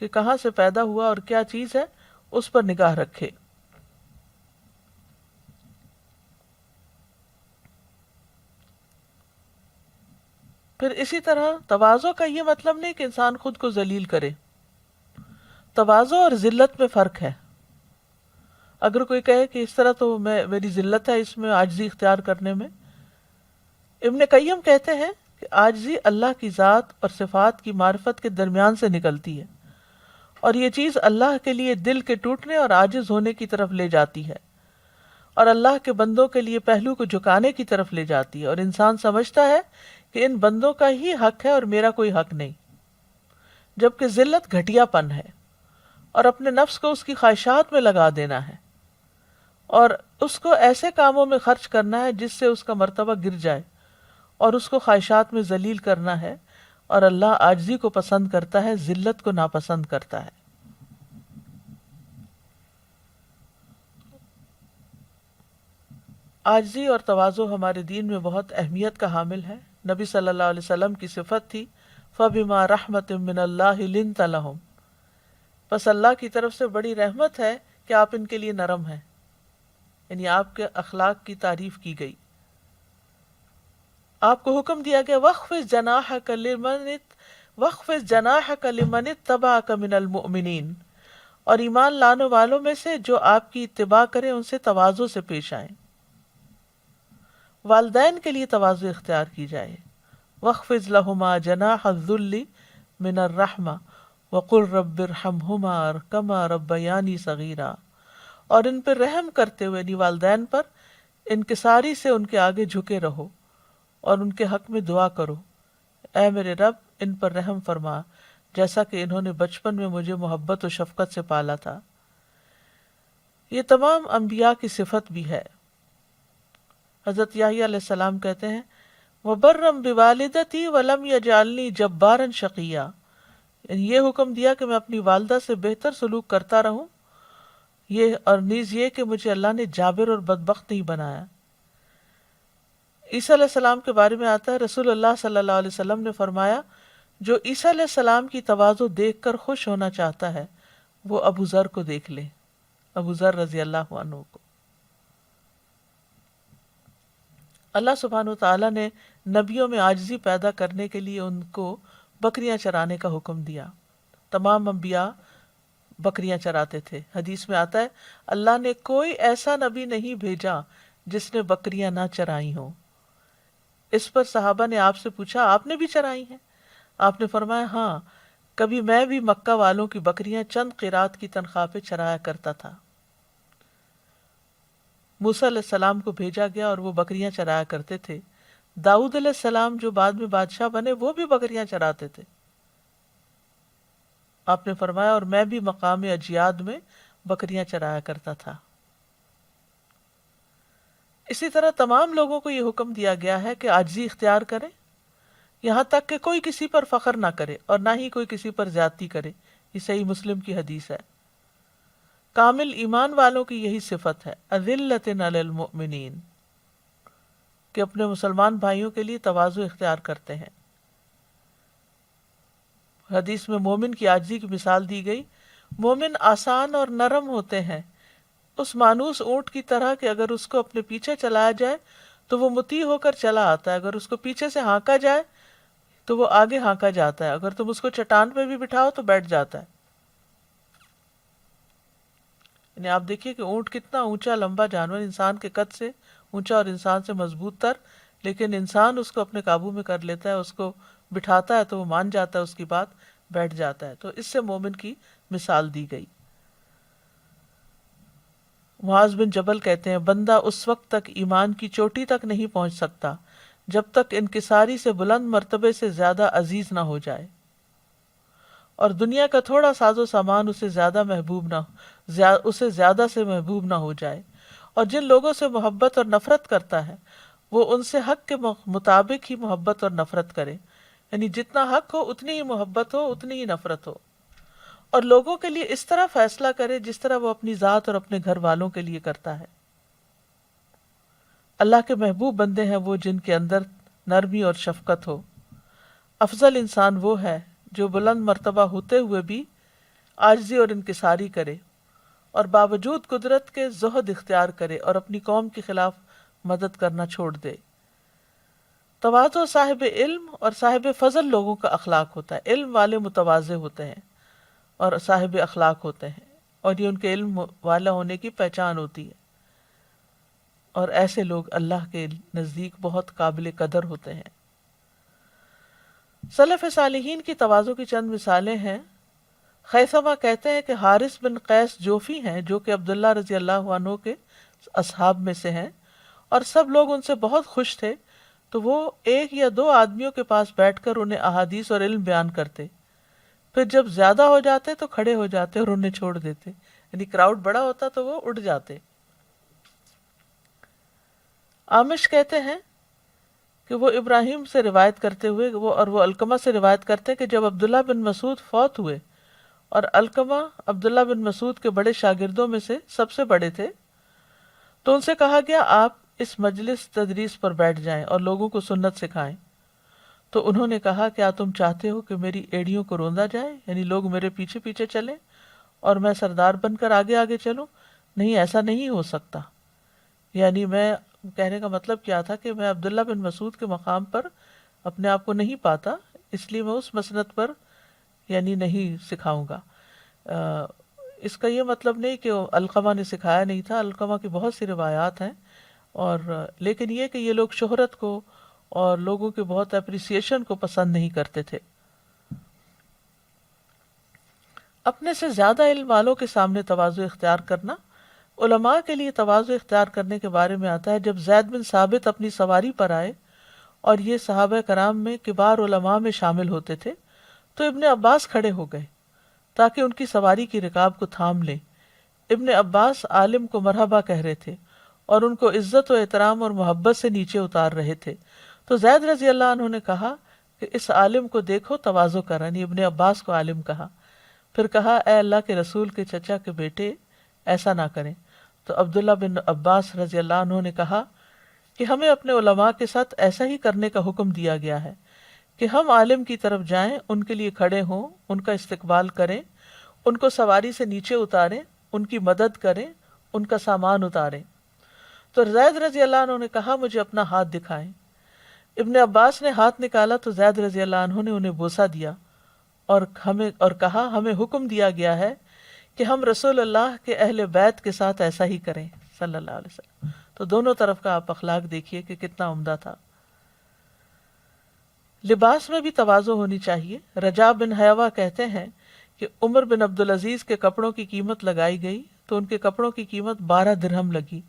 کہ کہاں سے پیدا ہوا اور کیا چیز ہے اس پر نگاہ رکھے۔ پھر اسی طرح تواضع کا یہ مطلب نہیں کہ انسان خود کو ذلیل کرے۔ تواضع اور ذلت میں فرق ہے۔ اگر کوئی کہے کہ اس طرح تو میری ذلت ہے اس میں عاجزی اختیار کرنے میں، ابن قیم کہتے ہیں کہ عاجزی اللہ کی ذات اور صفات کی معرفت کے درمیان سے نکلتی ہے، اور یہ چیز اللہ کے لیے دل کے ٹوٹنے اور عاجز ہونے کی طرف لے جاتی ہے، اور اللہ کے بندوں کے لیے پہلو کو جھکانے کی طرف لے جاتی ہے، اور انسان سمجھتا ہے کہ ان بندوں کا ہی حق ہے اور میرا کوئی حق نہیں، جبکہ ذلت گھٹیا پن ہے اور اپنے نفس کو اس کی خواہشات میں لگا دینا ہے اور اس کو ایسے کاموں میں خرچ کرنا ہے جس سے اس کا مرتبہ گر جائے، اور اس کو خواہشات میں ذلیل کرنا ہے، اور اللہ عاجزی کو پسند کرتا ہے، ذلت کو ناپسند کرتا ہے۔ عاجزی اور تواضع ہمارے دین میں بہت اہمیت کا حامل ہے۔ نبی صلی اللہ علیہ وسلم کی صفت تھی فَبِمَا رَحْمَةٍ مِّنَ اللَّهِ لِنْتَ لَهُمْ، بس اللہ کی طرف سے بڑی رحمت ہے کہ آپ ان کے لیے نرم ہیں، یعنی آپ کے اخلاق کی تعریف کی گئی۔ آپ کو حکم دیا گیا وَخْفِضْ جَنَاحَكَ لِمَنِ اتَّبَعَكَ مِنَ الْمُؤْمِنِينَ، اور ایمان لانے والوں میں سے جو آپ کی اتباع کریں ان سے تواضع سے پیش آئیں۔ والدین کے لیے تواضع اختیار کی جائے، وَخْفِضْ لَهُمَا جَنَاحَ الذُّلِّ مِنَ الرَّحْمَةِ وَقُلْ رَبِّ ارْحَمْهُمَا كَمَا رَبَّيَانِي صَغِيرًا، اور ان پر رحم کرتے ہوئے یعنی والدین پر انکساری سے ان کے آگے جھکے رہو اور ان کے حق میں دعا کرو، اے میرے رب ان پر رحم فرما جیسا کہ انہوں نے بچپن میں مجھے محبت و شفقت سے پالا تھا۔ یہ تمام انبیاء کی صفت بھی ہے۔ حضرت یحییٰ علیہ السلام کہتے ہیں وَبَرًّا بِوَالِدَتِي وَلَمْ يَجْعَلْنِي جَبَّارًا شَقِيًّا، یعنی یہ حکم دیا کہ میں اپنی والدہ سے بہتر سلوک کرتا رہوں، یہ اور نیز یہ کہ مجھے اللہ نے جابر اور بدبخت نہیں بنایا۔ عیسیٰ علیہ السلام کے بارے میں آتا ہے رسول اللہ صلی اللہ علیہ وسلم نے فرمایا جو عیسیٰ علیہ السلام کی تواضع دیکھ کر خوش ہونا چاہتا ہے وہ ابو ذر کو دیکھ لے، ابو ذر رضی اللہ عنہ کو۔ اللہ سبحانہ وتعالیٰ نے نبیوں میں عاجزی پیدا کرنے کے لیے ان کو بکریاں چرانے کا حکم دیا۔ تمام انبیاء بکریاں چراتے تھے. حدیث میں آتا ہے اللہ نے کوئی ایسا نبی نہیں بھیجا جس نے بکریاں نہ چرائی ہوں. اس پر صحابہ نے آپ سے پوچھا آپ نے بھی چرائی ہیں؟ آپ نے فرمایا ہاں، کبھی میں بھی مکہ والوں کی بکریاں چند قیرات کی تنخواہ پہ چرایا کرتا تھا. موسیٰ علیہ السلام کو بھیجا گیا اور وہ بکریاں چرایا کرتے تھے. داؤد علیہ السلام جو بعد میں بادشاہ بنے وہ بھی بکریاں چراتے تھے. آپ نے فرمایا اور میں بھی مقام اجیاد میں بکریاں چرایا کرتا تھا. اسی طرح تمام لوگوں کو یہ حکم دیا گیا ہے کہ عاجزی اختیار کریں، یہاں تک کہ کوئی کسی پر فخر نہ کرے اور نہ ہی کوئی کسی پر زیادتی کرے. یہ صحیح مسلم کی حدیث ہے. کامل ایمان والوں کی یہی صفت ہے، اذلۃ علی المؤمنین، کہ اپنے مسلمان بھائیوں کے لیے تواضع اختیار کرتے ہیں. حدیث میں مومن کی عاجزی کی مثال دی گئی. مومن آسان اور نرم ہوتے ہیں، اس مانوس اونٹ کی طرح کہ اگر اس کو اپنے پیچھے چلایا جائے تو وہ مطیع ہو کر چلا آتا ہے، اگر اس کو پیچھے سے ہانکا جائے تو وہ آگے ہانکا جاتا ہے، اگر تم اس کو چٹان پہ بھی بٹھاؤ تو بیٹھ جاتا ہے. یعنی آپ دیکھیے کہ اونٹ کتنا اونچا لمبا جانور، انسان کے قد سے اونچا اور انسان سے مضبوط تر، لیکن انسان اس کو اپنے قابو میں کر لیتا ہے، اس کو بٹھاتا ہے تو وہ مان جاتا ہے، اس کی بات بیٹھ جاتا ہے. تو اس سے مومن کی مثال دی گئی. معاذ بن جبل کہتے ہیں بندہ اس وقت تک ایمان کی چوٹی تک نہیں پہنچ سکتا جب تک انکساری سے بلند مرتبے سے زیادہ عزیز نہ ہو جائے، اور دنیا کا تھوڑا ساز و سامان اسے زیادہ سے محبوب نہ ہو جائے. اور جن لوگوں سے محبت اور نفرت کرتا ہے وہ ان سے حق کے مطابق ہی محبت اور نفرت کرے، یعنی جتنا حق ہو اتنی ہی محبت ہو، اتنی ہی نفرت ہو. اور لوگوں کے لیے اس طرح فیصلہ کرے جس طرح وہ اپنی ذات اور اپنے گھر والوں کے لیے کرتا ہے. اللہ کے محبوب بندے ہیں وہ جن کے اندر نرمی اور شفقت ہو. افضل انسان وہ ہے جو بلند مرتبہ ہوتے ہوئے بھی عاجزی اور انکساری کرے اور باوجود قدرت کے زہد اختیار کرے اور اپنی قوم کے خلاف مدد کرنا چھوڑ دے. تواضع صاحب علم اور صاحب فضل لوگوں کا اخلاق ہوتا ہے. علم والے متواضع ہوتے ہیں اور صاحب اخلاق ہوتے ہیں، اور یہ ان کے علم والا ہونے کی پہچان ہوتی ہے، اور ایسے لوگ اللہ کے نزدیک بہت قابل قدر ہوتے ہیں. سلف صالحین کی تواضع کی چند مثالیں ہیں. خیثمہ کہتے ہیں کہ حارث بن قیس جوفی ہیں جو کہ عبداللہ رضی اللہ عنہ کے اصحاب میں سے ہیں، اور سب لوگ ان سے بہت خوش تھے، تو وہ ایک یا دو آدمیوں کے پاس بیٹھ کر انہیں احادیث اور علم بیان کرتے، پھر جب زیادہ ہو جاتے تو کھڑے ہو جاتے اور انہیں چھوڑ دیتے، یعنی کراؤڈ بڑا ہوتا تو وہ اٹھ جاتے. عامش کہتے ہیں کہ وہ ابراہیم سے روایت کرتے ہوئے وہ علقمہ سے روایت کرتے کہ جب عبداللہ بن مسعود فوت ہوئے اور علقمہ عبداللہ بن مسعود کے بڑے شاگردوں میں سے سب سے بڑے تھے، تو ان سے کہا گیا آپ اس مجلس تدریس پر بیٹھ جائیں اور لوگوں کو سنت سکھائیں. تو انہوں نے کہا کیا تم چاہتے ہو کہ میری ایڑیوں کو روندا جائے، یعنی لوگ میرے پیچھے پیچھے چلیں اور میں سردار بن کر آگے آگے چلوں؟ نہیں، ایسا نہیں ہو سکتا. یعنی میں کہنے کا مطلب کیا تھا کہ میں عبداللہ بن مسعود کے مقام پر اپنے آپ کو نہیں پاتا، اس لیے میں اس مسند پر یعنی نہیں سکھاؤں گا. اس کا یہ مطلب نہیں کہ علقمہ نے سکھایا نہیں تھا، علقمہ کی بہت سی روایات ہیں، اور لیکن یہ کہ یہ لوگ شہرت کو اور لوگوں کے بہت اپریسیشن کو پسند نہیں کرتے تھے. اپنے سے زیادہ علم والوں کے سامنے تواضع اختیار کرنا. علماء کے لیے تواضع اختیار کرنے کے بارے میں آتا ہے جب زید بن ثابت اپنی سواری پر آئے اور یہ صحابہ کرام میں کبار علماء میں شامل ہوتے تھے، تو ابن عباس کھڑے ہو گئے تاکہ ان کی سواری کی رکاب کو تھام لیں. ابن عباس عالم کو مرحبا کہہ رہے تھے اور ان کو عزت و احترام اور محبت سے نیچے اتار رہے تھے. تو زید رضی اللہ عنہ نے کہا کہ اس عالم کو دیکھو تواضع کر، یعنی ابن عباس کو عالم کہا. پھر کہا اے اللہ کے رسول کے چچا کے بیٹے ایسا نہ کریں. تو عبداللہ بن عباس رضی اللہ عنہ نے کہا کہ ہمیں اپنے علماء کے ساتھ ایسا ہی کرنے کا حکم دیا گیا ہے کہ ہم عالم کی طرف جائیں، ان کے لیے کھڑے ہوں، ان کا استقبال کریں، ان کو سواری سے نیچے اتاریں، ان کی مدد کریں، ان کا سامان اتاریں. تو زید رضی اللہ عنہ نے کہا مجھے اپنا ہاتھ دکھائیں. ابن عباس نے ہاتھ نکالا تو زید رضی اللہ عنہ نے انہیں بوسہ دیا اور کہا ہمیں حکم دیا گیا ہے کہ ہم رسول اللہ کے اہل بیت کے ساتھ ایسا ہی کریں صلی اللہ علیہ وسلم. تو دونوں طرف کا آپ اخلاق دیکھیے کہ کتنا عمدہ تھا. لباس میں بھی تواضع ہونی چاہیے. رجاء بن حیوہ کہتے ہیں کہ عمر بن عبدالعزیز کے کپڑوں کی قیمت لگائی گئی تو ان کے کپڑوں کی قیمت 12 درہم لگی.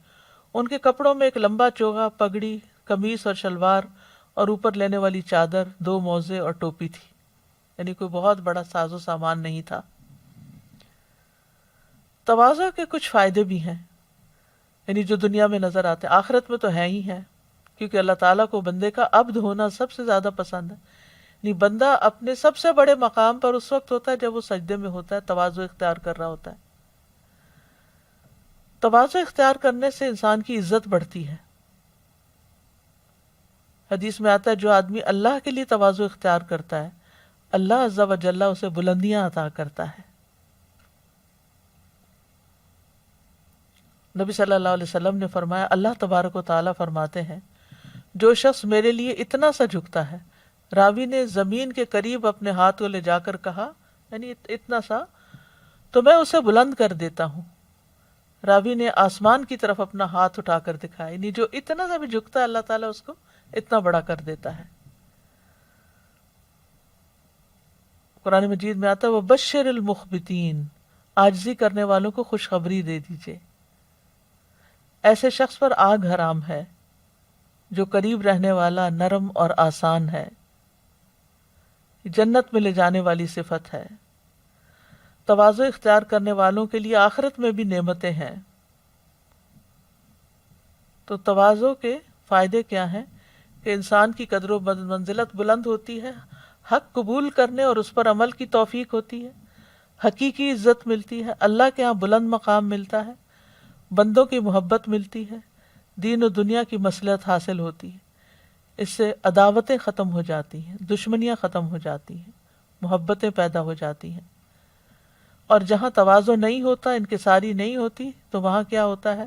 ان کے کپڑوں میں ایک لمبا چوغا، پگڑی، قمیص اور شلوار اور اوپر لینے والی چادر، 2 موزے اور ٹوپی تھی. یعنی کوئی بہت بڑا ساز و سامان نہیں تھا. تواضع کے کچھ فائدے بھی ہیں، یعنی جو دنیا میں نظر آتے ہیں، آخرت میں تو ہے ہی ہیں، کیونکہ اللہ تعالیٰ کو بندے کا عبد ہونا سب سے زیادہ پسند ہے. یعنی بندہ اپنے سب سے بڑے مقام پر اس وقت ہوتا ہے جب وہ سجدے میں ہوتا ہے، تواضع اختیار کر رہا ہوتا ہے. تواضع اختیار کرنے سے انسان کی عزت بڑھتی ہے. حدیث میں آتا ہے جو آدمی اللہ کے لیے تواضع اختیار کرتا ہے، اللہ عز و جل اسے بلندیاں عطا کرتا ہے. نبی صلی اللہ علیہ وسلم نے فرمایا، اللہ تبارک و تعالیٰ فرماتے ہیں جو شخص میرے لیے اتنا سا جھکتا ہے، راوی نے زمین کے قریب اپنے ہاتھ کو لے جا کر کہا، یعنی اتنا سا، تو میں اسے بلند کر دیتا ہوں. راوی نے آسمان کی طرف اپنا ہاتھ اٹھا کر دکھایا، یعنی جو اتنا سا بھی جھکتا ہے اللہ تعالیٰ اس کو اتنا بڑا کر دیتا ہے. قرآن مجید میں آتا ہے وَبَشِّرِ الْمُخْبِتِينَ، عاجزی کرنے والوں کو خوشخبری دے دیجئے. ایسے شخص پر آگ حرام ہے جو قریب رہنے والا، نرم اور آسان ہے. جنت میں لے جانے والی صفت ہے. تواضع اختیار کرنے والوں کے لیے آخرت میں بھی نعمتیں ہیں. تو تواضع کے فائدے کیا ہیں کہ انسان کی قدر و منزلت بلند ہوتی ہے، حق قبول کرنے اور اس پر عمل کی توفیق ہوتی ہے، حقیقی عزت ملتی ہے، اللہ کے ہاں بلند مقام ملتا ہے، بندوں کی محبت ملتی ہے، دین و دنیا کی مصلحت حاصل ہوتی ہے. اس سے عداوتیں ختم ہو جاتی ہیں، دشمنیاں ختم ہو جاتی ہیں، محبتیں پیدا ہو جاتی ہیں. اور جہاں تواضع نہیں ہوتا، انکساری نہیں ہوتی، تو وہاں کیا ہوتا ہے؟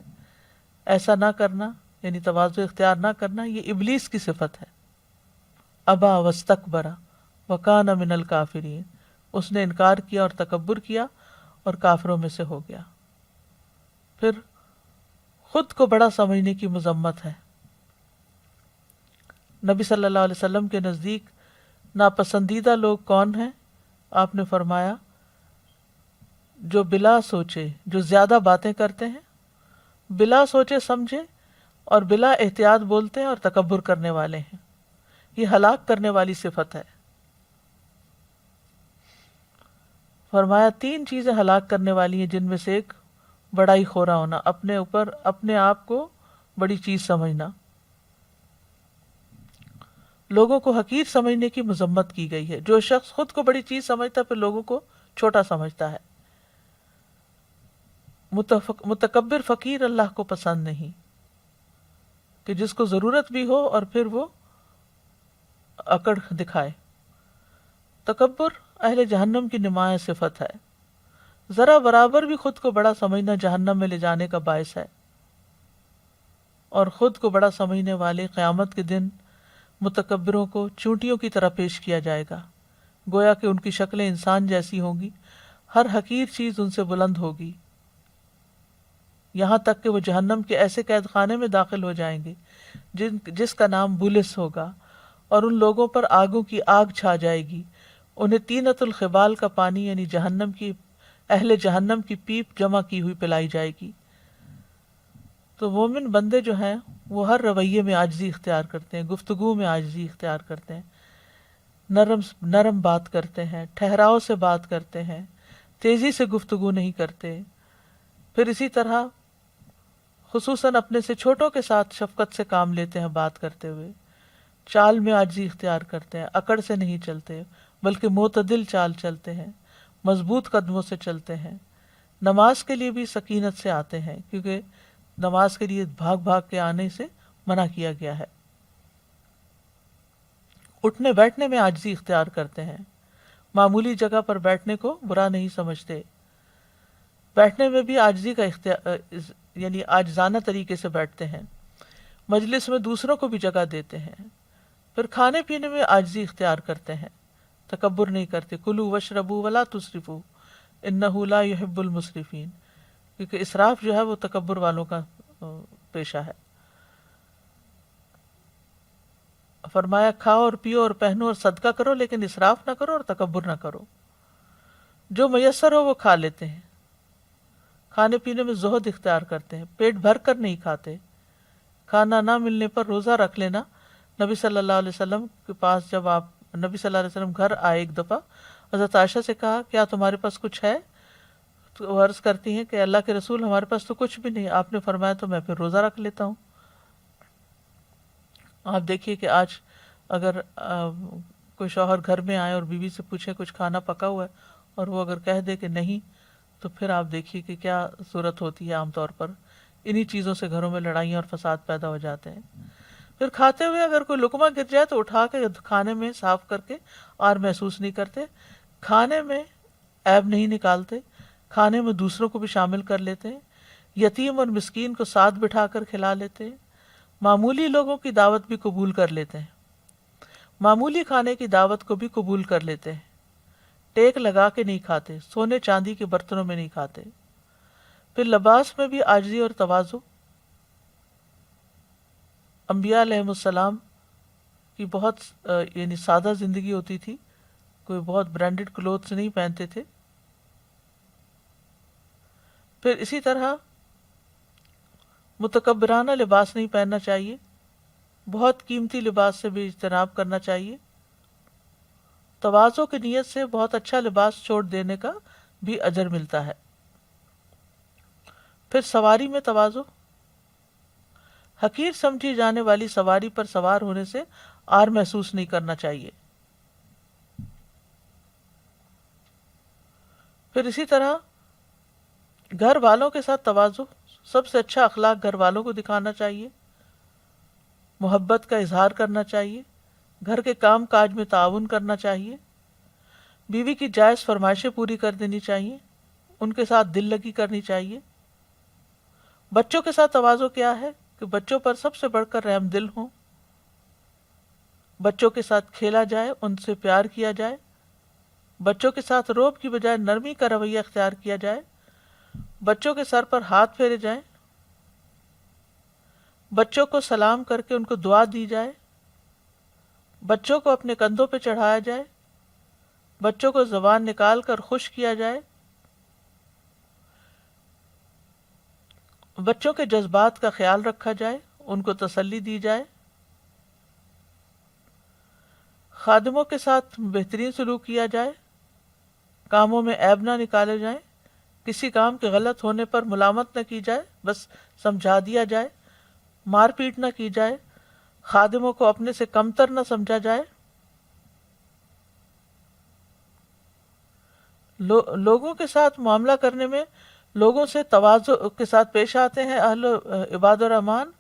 ایسا نہ کرنا، یعنی تواضع اختیار نہ کرنا، یہ ابلیس کی صفت ہے. ابا واستکبر وکان من الکافرین، اس نے انکار کیا اور تکبر کیا اور کافروں میں سے ہو گیا. پھر خود کو بڑا سمجھنے کی مذمت ہے. نبی صلی اللہ علیہ وسلم کے نزدیک ناپسندیدہ لوگ کون ہیں؟ آپ نے فرمایا جو بلا سوچے، جو زیادہ باتیں کرتے ہیں، بلا سوچے سمجھے اور بلا احتیاط بولتے ہیں اور تکبر کرنے والے ہیں. یہ ہلاک کرنے والی صفت ہے. فرمایا 3 چیزیں ہلاک کرنے والی ہیں، جن میں سے ایک بڑائی خورا ہونا، اپنے آپ کو بڑی چیز سمجھنا. لوگوں کو حقیر سمجھنے کی مذمت کی گئی ہے. جو شخص خود کو بڑی چیز سمجھتا ہے پھر لوگوں کو چھوٹا سمجھتا ہے. متکبر فقیر اللہ کو پسند نہیں، کہ جس کو ضرورت بھی ہو اور پھر وہ اکڑ دکھائے. تکبر اہل جہنم کی نمایاں صفت ہے. ذرا برابر بھی خود کو بڑا سمجھنا جہنم میں لے جانے کا باعث ہے. اور خود کو بڑا سمجھنے والے قیامت کے دن متکبروں کو چونٹیوں کی طرح پیش کیا جائے گا، گویا کہ ان کی شکلیں انسان جیسی ہوں گی، ہر حقیر چیز ان سے بلند ہوگی، یہاں تک کہ وہ جہنم کے ایسے قید خانے میں داخل ہو جائیں گے جس کا نام بولس ہوگا، اور ان لوگوں پر آگوں کی آگ چھا جائے گی. انہیں طینۃ الخبال کا پانی، یعنی اہل جہنم کی پیپ جمع کی ہوئی پلائی جائے گی. تو مومن بندے جو ہیں وہ ہر رویے میں عاجزی اختیار کرتے ہیں، گفتگو میں عاجزی اختیار کرتے ہیں، نرم بات کرتے ہیں، ٹھہراؤ سے بات کرتے ہیں، تیزی سے گفتگو نہیں کرتے. پھر اسی طرح خصوصاً اپنے سے چھوٹوں کے ساتھ شفقت سے کام لیتے ہیں بات کرتے ہوئے. چال میں عاجزی اختیار کرتے ہیں، اکڑ سے نہیں چلتے بلکہ معتدل چال چلتے ہیں، مضبوط قدموں سے چلتے ہیں. نماز کے لیے بھی سکینت سے آتے ہیں، کیونکہ نماز کے لیے بھاگ بھاگ کے آنے سے منع کیا گیا ہے. اٹھنے بیٹھنے میں عاجزی اختیار کرتے ہیں، معمولی جگہ پر بیٹھنے کو برا نہیں سمجھتے. بیٹھنے میں بھی عاجزی کا یعنی عاجزانہ طریقے سے بیٹھتے ہیں. مجلس میں دوسروں کو بھی جگہ دیتے ہیں. پھر کھانے پینے میں عاجزی اختیار کرتے ہیں، تکبر نہیں کرتے. کلوا واشربوا ولا تسرفوا، انہ لا یحب المسرفین، کیونکہ اسراف جو ہے وہ تکبر والوں کا پیشہ ہے۔ فرمایا کھاؤ اور پیو اور پہنو اور صدقہ کرو، لیکن اسراف نہ کرو اور تکبر نہ کرو۔ جو میسر ہو وہ کھا لیتے ہیں، کھانے پینے میں زہد اختیار کرتے ہیں، پیٹ بھر کر نہیں کھاتے۔ کھانا نہ ملنے پر روزہ رکھ لینا۔ نبی صلی اللہ علیہ وسلم کے پاس جب نبی صلی اللہ علیہ وسلم گھر آئے ایک دفعہ، حضرت عائشہ سے کہا کیا تمہارے پاس کچھ ہے؟ تو وہ عرض کرتی ہیں کہ اللہ کے رسول ہمارے پاس تو کچھ بھی نہیں، آپ نے فرمایا تو میں پھر روزہ رکھ لیتا ہوں۔ آپ دیکھیے کہ آج اگر کوئی شوہر گھر میں آئے اور بیوی سے پوچھے کچھ کھانا پکا ہوا ہے اور وہ اگر کہہ دے کہ نہیں، تو پھر آپ دیکھیے کہ کیا صورت ہوتی ہے۔ عام طور پر انہی چیزوں سے گھروں میں لڑائیاں اور فساد پیدا ہو جاتے ہیں۔ پھر کھاتے ہوئے اگر کوئی لقمہ گر جائے تو اٹھا کے کھانے میں صاف کر کے اور محسوس نہیں کرتے، کھانے میں عیب نہیں نکالتے، کھانے میں دوسروں کو بھی شامل کر لیتے ہیں، یتیم اور مسکین کو ساتھ بٹھا کر کھلا لیتے ہیں، معمولی لوگوں کی دعوت بھی قبول کر لیتے ہیں، معمولی کھانے کی دعوت کو بھی قبول کر لیتے ہیں، ٹیک لگا کے نہیں کھاتے، سونے چاندی کے برتنوں میں نہیں کھاتے۔ پھر لباس میں بھی عاجزی اور تواضع۔ انبیاء علیہم السلام کی بہت یعنی سادہ زندگی ہوتی تھی، کوئی بہت برانڈڈ کلوتھس نہیں پہنتے تھے۔ پھر اسی طرح متکبرانہ لباس نہیں پہننا چاہیے، بہت قیمتی لباس سے بھی اجتناب کرنا چاہیے۔ تواضع کی نیت سے بہت اچھا لباس چھوڑ دینے کا بھی اجر ملتا ہے۔ پھر سواری میں تواضع۔ حقیر سمجھی جانے والی سواری پر سوار ہونے سے آر محسوس نہیں کرنا چاہیے۔ پھر اسی طرح گھر والوں کے ساتھ تواضع، سب سے اچھا اخلاق گھر والوں کو دکھانا چاہیے، محبت کا اظہار کرنا چاہیے، گھر کے کام کاج میں تعاون کرنا چاہیے، بیوی کی جائز فرمائشیں پوری کر دینی چاہیے، ان کے ساتھ دل لگی کرنی چاہیے۔ بچوں کے ساتھ تواضع کیا ہے کہ بچوں پر سب سے بڑھ کر رحم دل ہوں، بچوں کے ساتھ کھیلا جائے، ان سے پیار کیا جائے، بچوں کے ساتھ روب کی بجائے نرمی کا رویہ اختیار کیا جائے، بچوں کے سر پر ہاتھ پھیرے جائیں، بچوں کو سلام کر کے ان کو دعا دی جائے، بچوں کو اپنے کندھوں پہ چڑھایا جائے، بچوں کو زبان نکال کر خوش کیا جائے، بچوں کے جذبات کا خیال رکھا جائے، ان کو تسلی دی جائے، خادموں کے ساتھ بہترین سلوک کیا جائے، کاموں میں عیب نہ نکالے جائیں، کسی کام کے غلط ہونے پر ملامت نہ کی جائے، بس سمجھا دیا جائے، مار پیٹ نہ کی جائے، خادموں کو اپنے سے کمتر نہ سمجھا جائے۔ لوگوں کے ساتھ معاملہ کرنے میں لوگوں سے تواضع کے ساتھ پیش آتے ہیں اہل عباد الرحمان،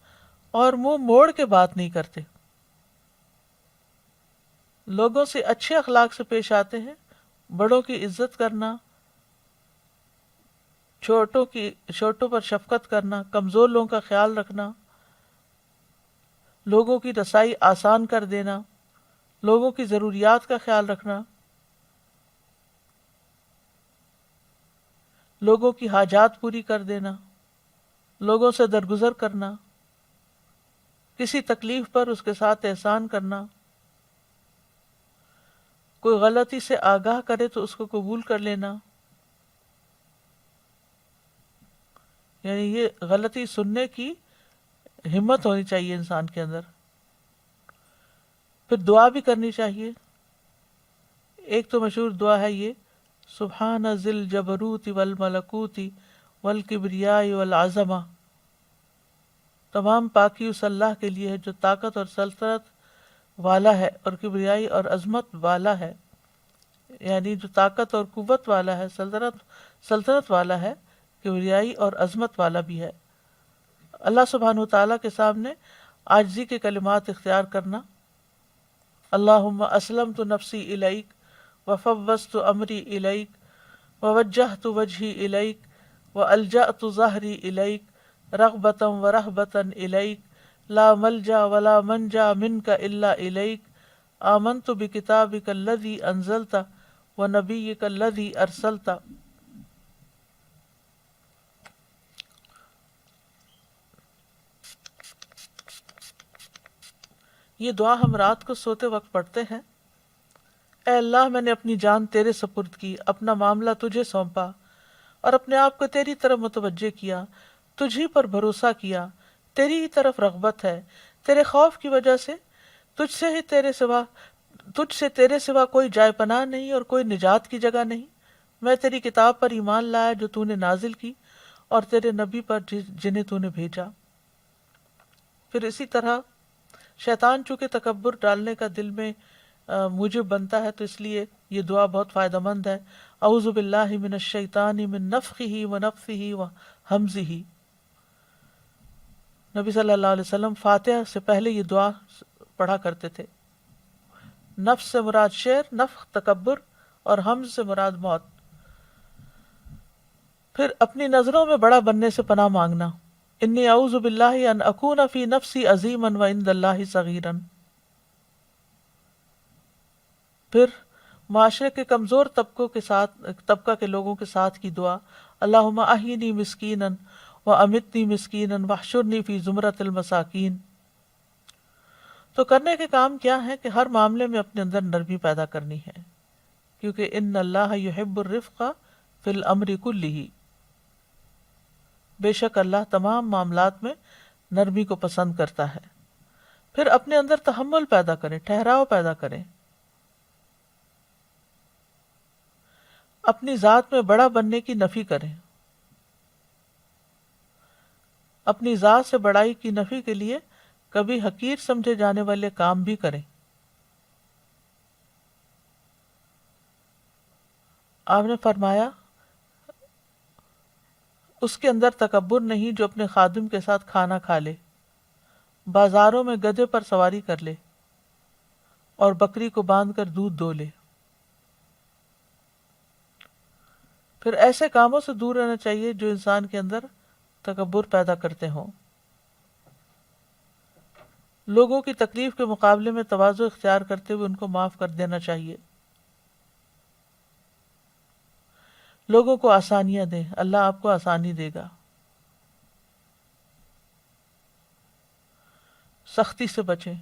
اور منہ موڑ کے بات نہیں کرتے، لوگوں سے اچھے اخلاق سے پیش آتے ہیں، بڑوں کی عزت کرنا، چھوٹوں پر شفقت کرنا، کمزور لوگوں کا خیال رکھنا، لوگوں کی رسائی آسان کر دینا، لوگوں کی ضروریات کا خیال رکھنا، لوگوں کی حاجات پوری کر دینا، لوگوں سے درگزر کرنا، کسی تکلیف پر اس کے ساتھ احسان کرنا، کوئی غلطی سے آگاہ کرے تو اس کو قبول کر لینا، یعنی یہ غلطی سننے کی ہمت ہونی چاہیے انسان کے اندر۔ پھر دعا بھی کرنی چاہیے۔ ایک تو مشہور دعا ہے یہ، سبحان ذی الجبروت والملکوت والکبریاء والعظمہ، تمام پاکی اس اللہ کے لیے ہے جو طاقت اور سلطنت والا ہے اور کبریائی اور عظمت والا ہے، یعنی جو طاقت اور قوت والا ہے، سلطنت والا ہے، کبریائی اور عظمت والا بھی ہے۔ اللہ سبحانہ وتعالیٰ کے سامنے عاجزی کے کلمات اختیار کرنا، اللہم اسلمت نفسی الیک وفوضت امری الیک ووجہت وجہی الیک والجأت ظہری الیک رغبتا ورہبتا الیک لا ملجا ولا منجا منک الا الیک آمنت بکتابک الذی انزلت ونبیک الذی ارسلت۔ یہ دعا ہم رات کو سوتے وقت پڑھتے ہیں۔ اے اللہ، میں نے اپنی جان تیرے سپرد کی، اپنا معاملہ تجھے سونپا اور اپنے آپ کو تیری طرف متوجہ کیا، تجھ ہی پر بھروسہ کیا، تیری ہی طرف رغبت ہے، تیرے خوف کی وجہ سے تجھ سے تیرے سوا کوئی جائے پناہ نہیں اور کوئی نجات کی جگہ نہیں۔ میں تیری کتاب پر ایمان لایا جو تو نے نازل کی، اور تیرے نبی پر جنہیں تو نے بھیجا۔ پھر اسی طرح شیطان چونکہ تکبر ڈالنے کا دل میں موجب بنتا ہے، تو اس لیے یہ دعا بہت فائدہ مند ہے۔ اعوذ باللہ من الشیطان من نفخہ ونفثہ وہمزہ۔ نبی صلی اللہ علیہ وسلم فاتحہ سے پہلے یہ دعا پڑھا کرتے تھے۔ نفس سے مراد شعر، نفخ تکبر، اور حمز سے مراد موت۔ پھر اپنی نظروں میں بڑا بننے سے پناہ مانگنا، انی اعوذ باللہ ان اکون فی نفسی عظیما وعند اللہ صغیرا۔ پھر معاشرے کے کمزور طبقہ کے لوگوں کے ساتھ کی دعا، اللہم احینی مسکینا وامتنی مسکینا واحشرنی فی زمرۃ المساکین۔ تو کرنے کے کام کیا ہے کہ ہر معاملے میں اپنے اندر نرمی پیدا کرنی ہے، کیونکہ ان اللہ یحب الرفق فی الامر کلہ، بے شک اللہ تمام معاملات میں نرمی کو پسند کرتا ہے۔ پھر اپنے اندر تحمل پیدا کریں، ٹھہراؤ پیدا کریں، اپنی ذات میں بڑا بننے کی نفی کریں، اپنی ذات سے بڑائی کی نفی کے لیے کبھی حقیر سمجھے جانے والے کام بھی کریں۔ آپ نے فرمایا اس کے اندر تکبر نہیں جو اپنے خادم کے ساتھ کھانا کھا لے، بازاروں میں گدھے پر سواری کر لے اور بکری کو باندھ کر دودھ دو لے۔ پھر ایسے کاموں سے دور رہنا چاہیے جو انسان کے اندر تکبر پیدا کرتے ہوں۔ لوگوں کی تکلیف کے مقابلے میں تواضع اختیار کرتے ہوئے ان کو معاف کر دینا چاہیے۔ لوگوں کو آسانیاں دیں، اللہ آپ کو آسانی دے گا۔ سختی سے بچیں،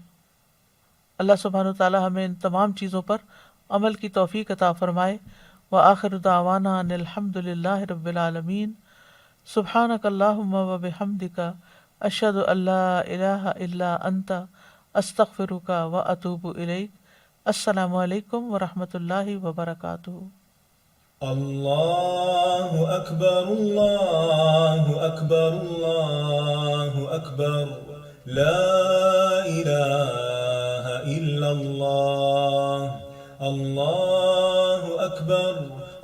اللہ سبحانہ وتعالی ہمیں ان تمام چیزوں پر عمل کی توفیق عطا فرمائے۔ وآخر دعوانا ان الحمد للہ رب العالمین۔ سبحانک اللہم وبحمدک، اشہد ان لا الہ الا انت، استغفرک واتوب الیک۔ السلام علیکم ورحمۃ اللہ وبرکاتہ۔ اللہ اکبر اللہ اکبر اللہ اکبر، لا الہ الا اللہ، اللہ اکبر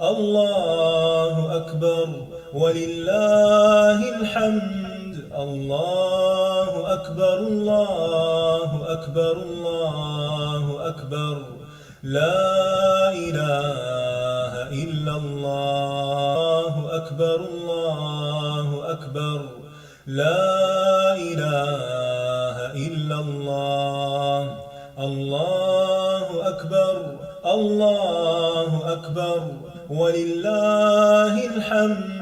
اللہ اکبر وللہ الحمد، اللہ اکبر اللہ اکبر اللہ اکبر، لا الہ الا اللہ اکبر اللہ اکبر، لا الہ الا اللہ، اللہ اکبر اللہ اکبر وللہ الحمد۔